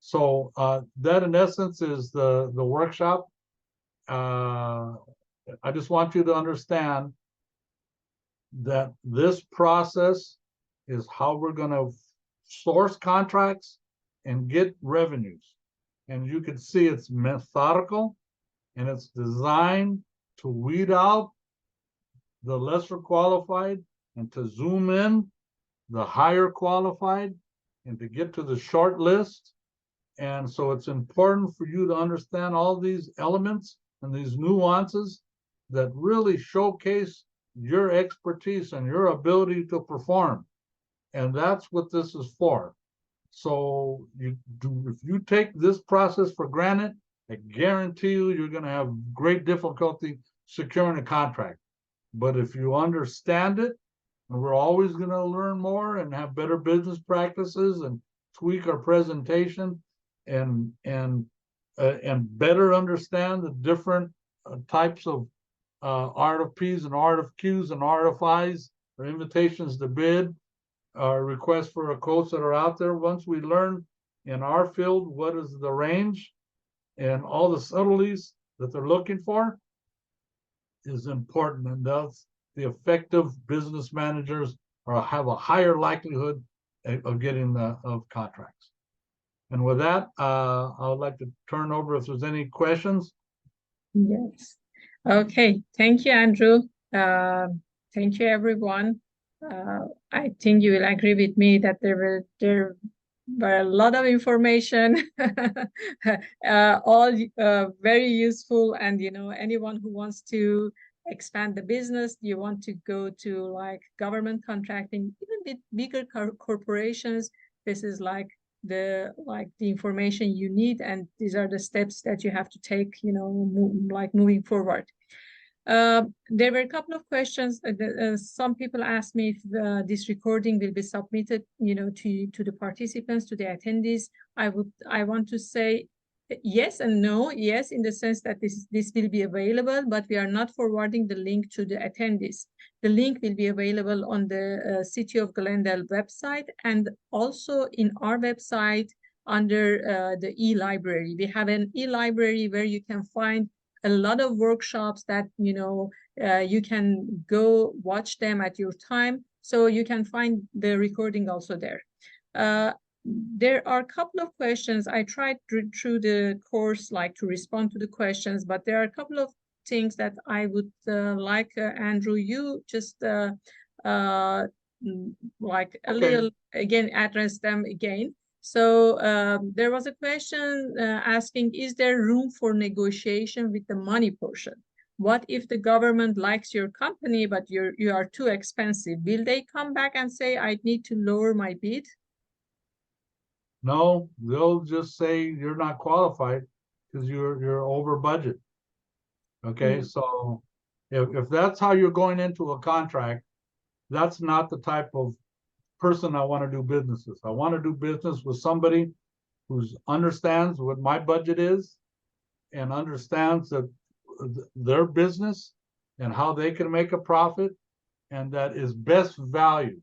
So that in essence is the workshop. I just want you to understand that this process is how we're going to source contracts and get revenues. And you can see it's methodical, and it's designed to weed out the lesser qualified and to zoom in the higher qualified and to get to the short list. And so it's important for you to understand all these elements and these nuances that really showcase your expertise and your ability to perform. And that's what this is for. So if you take this process for granted, I guarantee you're going to have great difficulty securing a contract. But if you understand it, and we're always going to learn more and have better business practices and tweak our presentation and better understand the different types of RFPs and RFQs and RFIs, or invitations to bid, requests for quotes that are out there. Once we learn in our field what is the range and all the subtleties that they're looking for, is important, and thus the effective business managers have a higher likelihood of getting of contracts. And with that, I would like to turn over if there's any questions. Yes. Okay. Thank you, Andrew. Thank you, everyone. I think you will agree with me that there were a lot of information, all very useful. And anyone who wants to expand the business, you want to go to like government contracting, even with bigger corporations, this is like the information you need, and these are the steps that you have to take, moving forward. There were a couple of questions. Some people asked me if this recording will be submitted, to the participants, to the attendees. I want to say yes and no. Yes, in the sense that this will be available, but we are not forwarding the link to the attendees. The link will be available on the City of Glendale website, and also in our website under the e-library. We have an e-library where you can find a lot of workshops that you can go watch them at your time, so you can find the recording also there. There are a couple of questions. I tried through the course to respond to the questions, but there are a couple of things that I would like Andrew, you just a little again address them again. So there was a question asking, is there room for negotiation with the money portion? What if the government likes your company, but you are too expensive? Will they come back and say, I need to lower my bid? No, they'll just say you're not qualified because you're over budget. Okay, so if that's how you're going into a contract, that's not the type of person I want to do business with. I want to do business with somebody who understands what my budget is and understands that their business and how they can make a profit, and that is best value.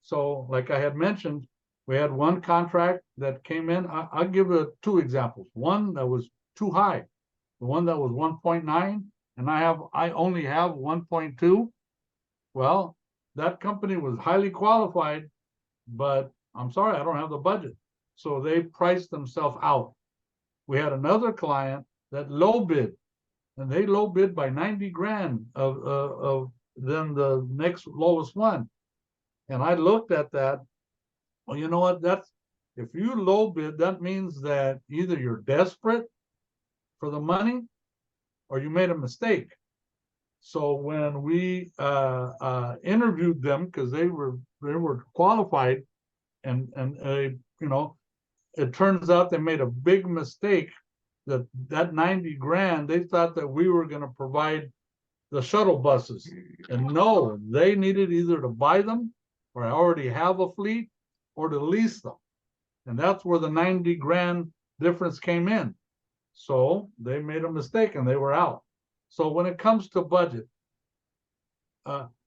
So like I had mentioned, we had one contract that came in. I'll give two examples. One that was too high, the one that was 1.9, and I only have 1.2. Well, that company was highly qualified, but I'm sorry, I don't have the budget. So they priced themselves out. We had another client that low bid, and they low bid by 90 grand of then the next lowest one. And I looked at that. Well, you know what? If you low bid, that means that either you're desperate for the money or you made a mistake. So when we interviewed them, because they were qualified, and it turns out they made a big mistake. That 90 grand, they thought that we were going to provide the shuttle buses, and no, they needed either to buy them, or I already have a fleet, or to lease them, and that's where the 90 grand difference came in. So they made a mistake and they were out. So when it comes to budget,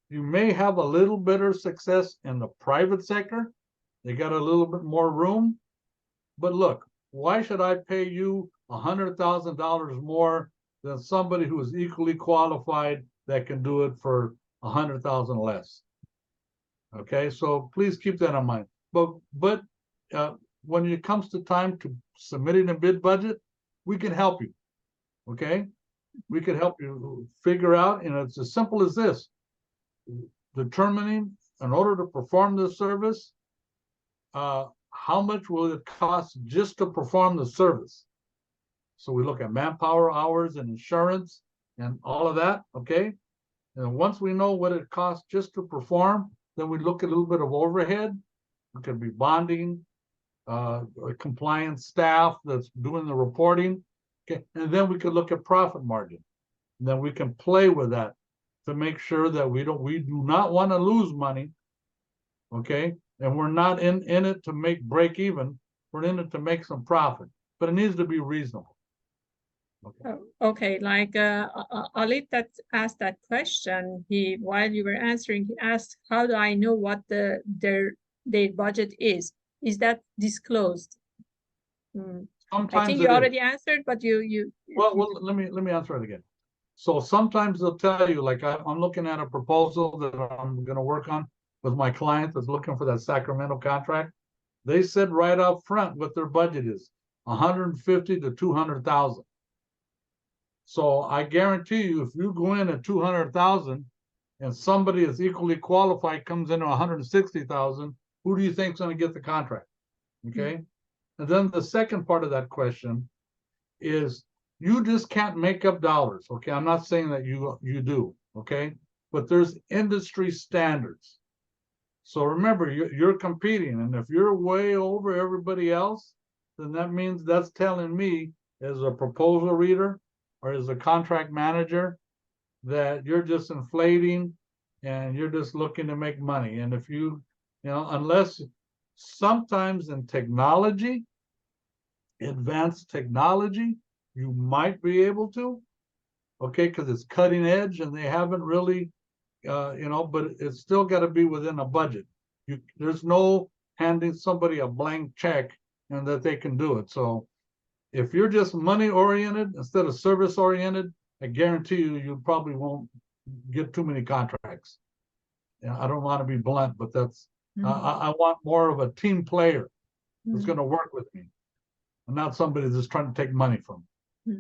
you may have a little better success in the private sector. They got a little bit more room. But look, why should I pay you $100,000 more than somebody who is equally qualified that can do it for $100,000 less? Okay, so please keep that in mind. But when it comes to time to submitting a bid budget, we can help you. Okay, we can help you figure out, and it's as simple as this: determining, in order to perform this service, how much will it cost just to perform the service? So we look at manpower hours and insurance and all of that, okay? And once we know what it costs just to perform, then we look at a little bit of overhead. It could be bonding, compliance staff that's doing the reporting, okay? And then we could look at profit margin. And then we can play with that to make sure that we do not want to lose money, okay? And we're not in it to break even. We're in it to make some profit, but it needs to be reasonable. Okay. Okay, Ali that asked that question. While you were answering, he asked, "How do I know what their budget is? Is that disclosed?" Sometimes I think you already answered, but you. Well, let me answer it again. So sometimes they'll tell you, like I'm looking at a proposal that I'm going to work on with my client that's looking for that Sacramento contract. They said right up front what their budget is, 150 to 200,000. So I guarantee you, if you go in at 200,000 and somebody is equally qualified comes in at 160,000, who do you think is going to get the contract? Okay. And then the second part of that question is, you just can't make up dollars. Okay. I'm not saying that you do. Okay. But there's industry standards. So remember, you're competing. And if you're way over everybody else, then that means that's telling me as a proposal reader or as a contract manager that you're just inflating and you're just looking to make money. And if you know, unless sometimes in technology, advanced technology, you might be able to, okay, because it's cutting edge and they haven't really, you know, but it's still got to be within a budget. There's no handing somebody a blank check and that they can do it. So if you're just money oriented instead of service oriented, I guarantee you probably won't get too many contracts. Yeah, I don't want to be blunt, but that's I want more of a team player that's going to work with me, and not somebody that's trying to take money from me.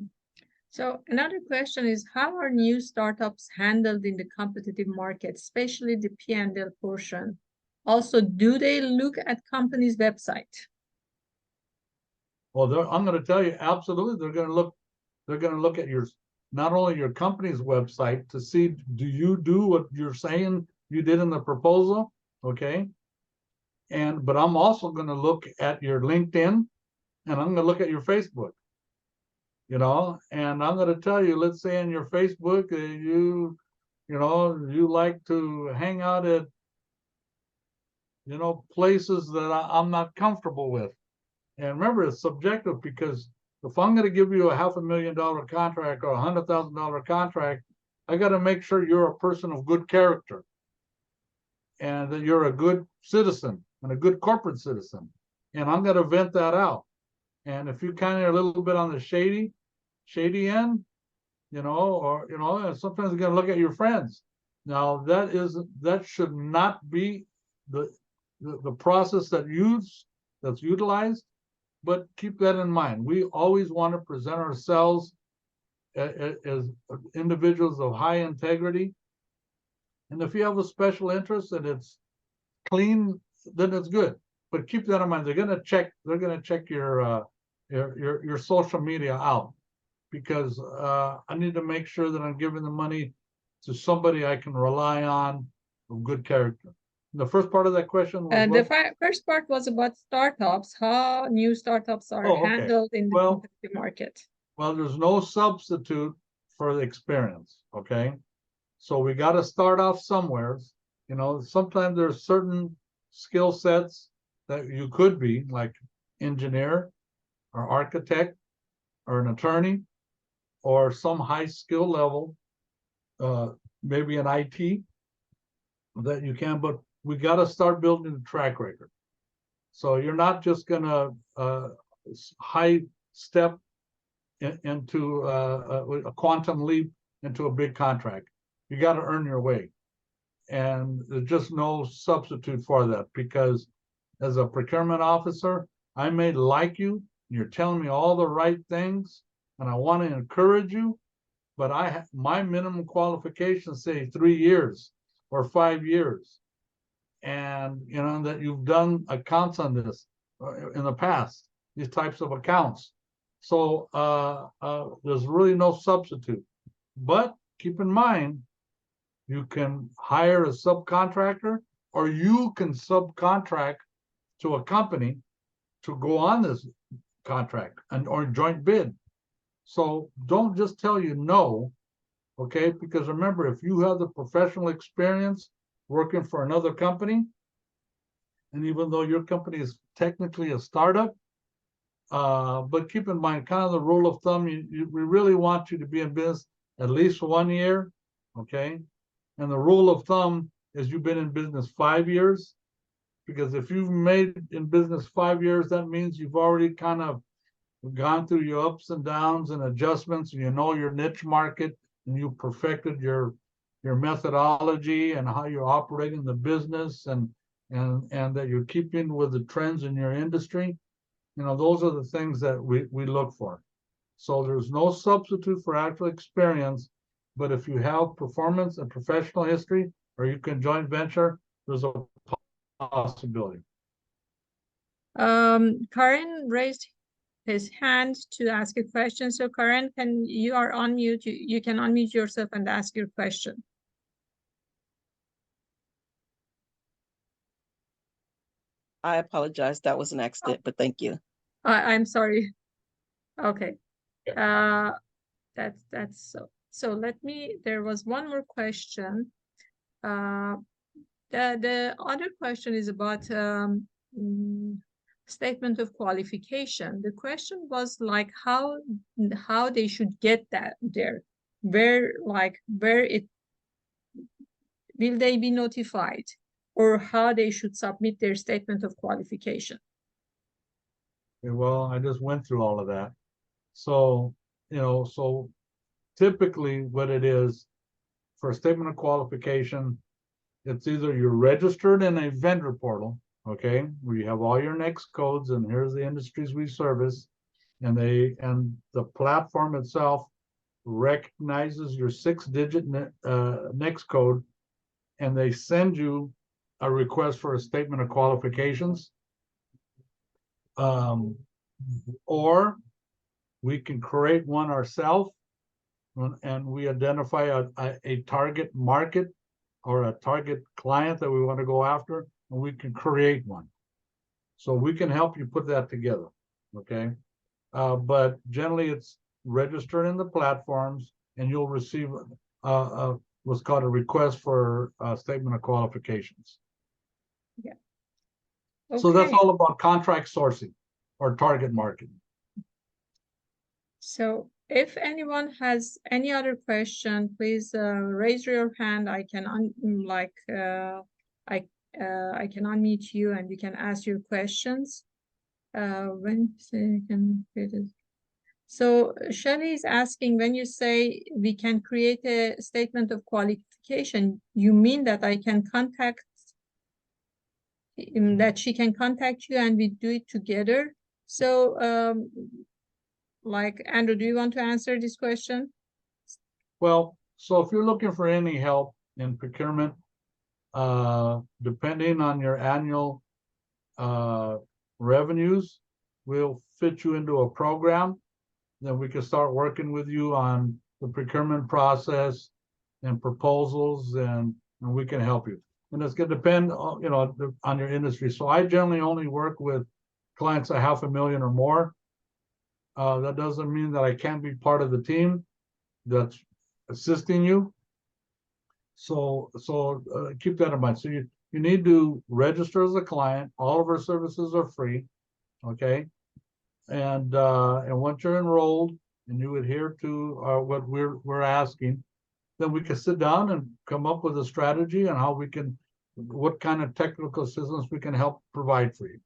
So another question is, how are new startups handled in the competitive market, especially the P&L portion? Also, do they look at companies' website? Well, I'm going to tell you, absolutely, they're going to look at your, not only your company's website to see, do you do what you're saying you did in the proposal? Okay. But I'm also going to look at your LinkedIn, and I'm going to look at your Facebook, you know, and I'm going to tell you, let's say in your Facebook, you know, you like to hang out at, you know, places that I'm not comfortable with. And remember, it's subjective, because if I'm going to give you a $500,000 contract or $100,000 contract, I got to make sure you're a person of good character and that you're a good citizen and a good corporate citizen. And I'm going to vent that out. And if you kind of are a little bit on the shady end, you know, or, you know, and sometimes you're going to look at your friends. Now, that should not be the process that's utilized, but keep that in mind. We always want to present ourselves as individuals of high integrity. And if you have a special interest and it's clean, then it's good. But keep that in mind. They're gonna check your social media out, because I need to make sure that I'm giving the money to somebody I can rely on of good character. The first part of that question was the first part was about startups, how new startups are handled in the competitive market. Well, there's no substitute for the experience, okay? So we got to start off somewhere. You know, sometimes there's certain skill sets that you could be, like engineer or architect or an attorney or some high skill level, maybe an IT that you can, but we got to start building a track record. So you're not just going to high step into a quantum leap into a big contract. You got to earn your way. And there's just no substitute for that, because as a procurement officer, I may like you, you're telling me all the right things, and I want to encourage you, but my minimum qualifications say 3 years or 5 years. And, you know, that you've done accounts on this in the past, these types of accounts. So there's really no substitute. But keep in mind, you can hire a subcontractor, or you can subcontract to a company to go on this contract or joint bid. So don't just tell you no, okay? Because remember, if you have the professional experience working for another company, and even though your company is technically a startup, but keep in mind, kind of the rule of thumb, we really want you to be in business at least 1 year, okay? And the rule of thumb is you've been in business 5 years, because if you've made in business 5 years, that means you've already kind of gone through your ups and downs and adjustments, and you know your niche market, and you perfected your methodology and how you're operating the business, and that you're keeping with the trends in your industry. You know, those are the things that we look for. So there's no substitute for actual experience, But if you have performance and professional history, or you can joint venture, there's a possibility. Karen raised his hand to ask a question. So Karen, you are on mute. You can unmute yourself and ask your question. I apologize. That was an accident, but thank you. I'm sorry. Okay. That's so. So there was one more question. The other question is about statement of qualification. The question was like how they should get that there, where it will they be notified, or how they should submit their statement of qualification. Okay, well, I just went through all of that. So, so typically what it is for a statement of qualification, it's either you're registered in a vendor portal, okay, where you have all your NEX codes and here's the industries we service, and the platform itself recognizes your 6-digit NEX code, and they send you a request for a statement of qualifications. Or we can create one ourselves, and we identify a target market or a target client that we want to go after, and we can create one. So we can help you put that together, okay? But generally it's registered in the platforms, and you'll receive what's called a request for a statement of qualifications. Yeah. Okay. So that's all about contract sourcing or target marketing. So if anyone has any other question, please raise your hand. I can I can unmute you and you can ask your questions. So Shelley is asking, when you say we can create a statement of qualification, you mean that I can contact that she can contact you and we do it together? So like, Andrew, do you want to answer this question? Well, so if you're looking for any help in procurement, depending on your annual revenues, we'll fit you into a program. Then we can start working with you on the procurement process and proposals, and we can help you. And it's going to depend, on your industry. So I generally only work with clients at $500,000 or more. That doesn't mean that I can't be part of the team that's assisting you. So keep that in mind. So you need to register as a client. All of our services are free, okay? And once you're enrolled and you adhere to what we're asking, then we can sit down and come up with a strategy on how we can, what kind of technical assistance we can help provide for you.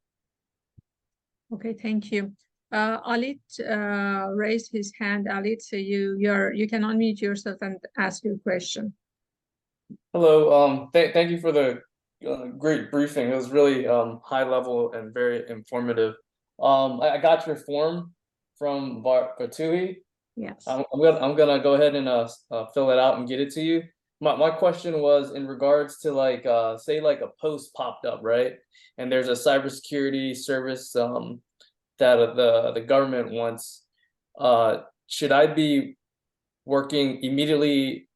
Okay, thank you. Alit raised his hand. Alit, so you can unmute yourself and ask your question. Hello. Thank you for the great briefing. It was really high level and very informative. I got your form from Batui. Yes. I'm gonna go ahead and fill it out and get it to you. My question was in regards to like say like a post popped up, right? And there's a cybersecurity service that the government wants. Should I be working immediately,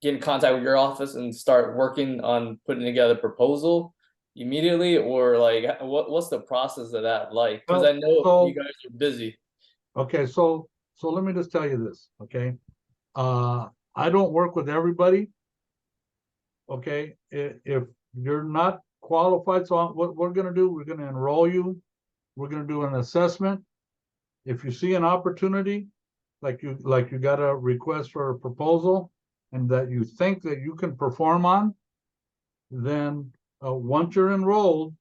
get in contact with your office and start working on putting together a proposal immediately, or like what's the process of that like? Because I know you guys are busy. Okay, so let me just tell you this, okay? I don't work with everybody, okay? If you're not qualified, so what we're gonna do, we're gonna enroll you. We're gonna do an assessment. If you see an opportunity, like you got a request for a proposal and that you think that you can perform on, then once you're enrolled,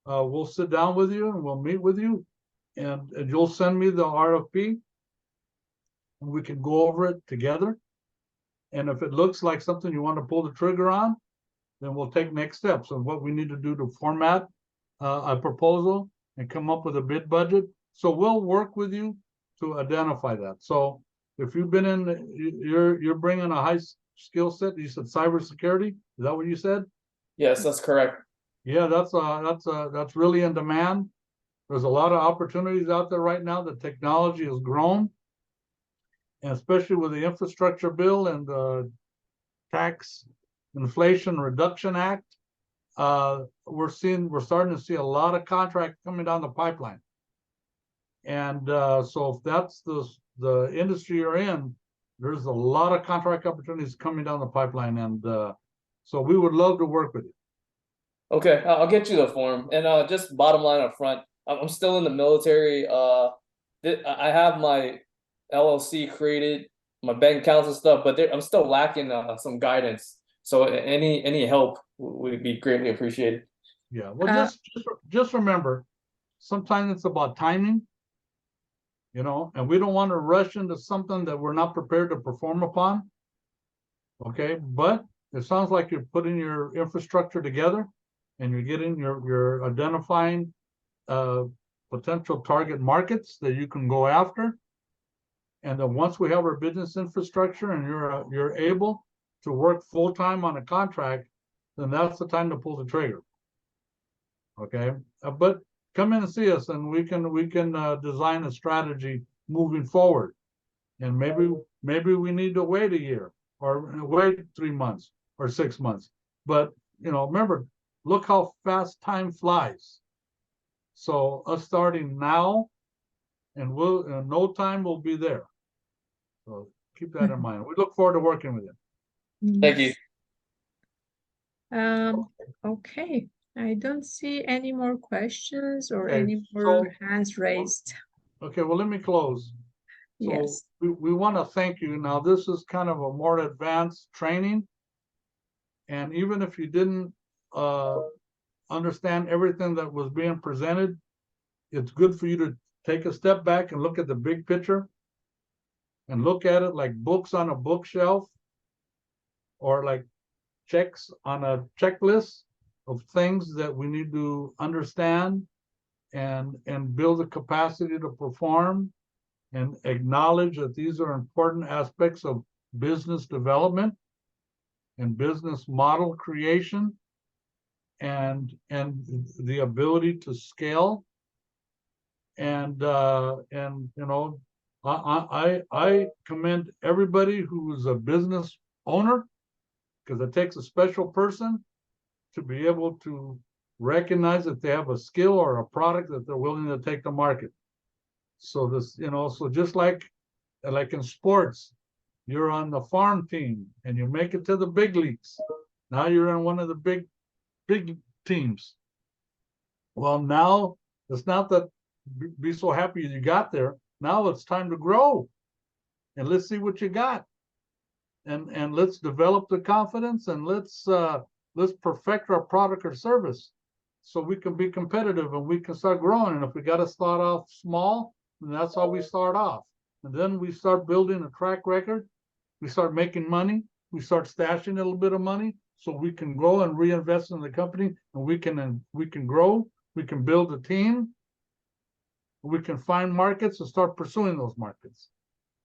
we'll sit down with you and we'll meet with you, and you'll send me the RFP and we can go over it together. And if it looks like something you want to pull the trigger on, then we'll take next steps of what we need to do to format a proposal and come up with a bid budget. So we'll work with you to identify that. So if you've been in, you're bringing a high skill set. You said cybersecurity. Is that what you said? Yes, that's correct. Yeah, that's really in demand. There's a lot of opportunities out there right now. The technology has grown, and especially with the infrastructure bill and the Tax Inflation Reduction Act, we're starting to see a lot of contracts coming down the pipeline. And so if that's the industry you're in, there's a lot of contract opportunities coming down the pipeline, and so we would love to work with you. Okay, I'll get you the form. And just bottom line up front, I'm still in the military. I have my LLC created, my bank accounts and stuff, but I'm still lacking some guidance. So any help would be greatly appreciated. Yeah, well, just remember, sometimes it's about timing, you know, and we don't want to rush into something that we're not prepared to perform upon. Okay, but it sounds like you're putting your infrastructure together, and you're identifying potential target markets that you can go after. And then once we have our business infrastructure and you're able to work full-time on a contract, then that's the time to pull the trigger. Okay, but come in and see us, and we can design a strategy moving forward. And maybe we need to wait a year, or wait 3 months or 6 months. But you know, remember, look how fast time flies. So us starting now, and in no time we'll be there. So keep that in mind. We look forward to working with you. Thank you. Okay. I don't see any more questions or Okay, any more hands raised. Okay, well, let me close. So Yes. we want to thank you. Now, this is kind of a more advanced training. And even if you didn't understand everything that was being presented, it's good for you to take a step back and look at the big picture, and look at it like books on a bookshelf, or like checks on a checklist of things that we need to understand and build the capacity to perform, and acknowledge that these are important aspects of business development and business model creation, and the ability to scale. And you know, I commend everybody who is a business owner, because it takes a special person to be able to recognize that they have a skill or a product that they're willing to take to market. So this, you know, so just like in sports, you're on the farm team and you make it to the big leagues. Now you're in one of the big teams. Well, now it's not that be so happy you got there. Now it's time to grow, and let's see what you got, and let's develop the confidence, and let's perfect our product or service so we can be competitive and we can start growing. And if we got to start off small, then that's how we start off. And then we start building a track record. We start making money. We start stashing a little bit of money so we can go and reinvest in the company, and we can grow. We can build a team. We can find markets and start pursuing those markets.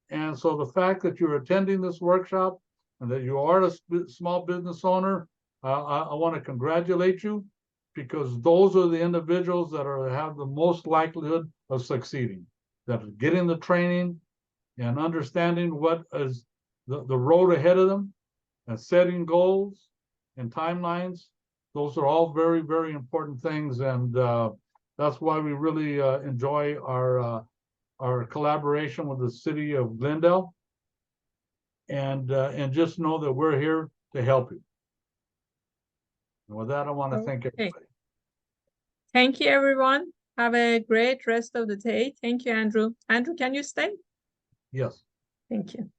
And so the fact that you're attending this workshop and that you are a small business owner, I want to congratulate you, because those are the individuals that have the most likelihood of succeeding, that are getting the training and understanding what is the road ahead of them, and setting goals and timelines. Those are all very, very important things. And that's why we really enjoy our collaboration with the city of Glendale, and just know that we're here to help you. And with that, I want to thank everybody. Thank you, everyone. Have a great rest of the day. Thank you, Andrew. Andrew, can you stay? Yes. Thank you.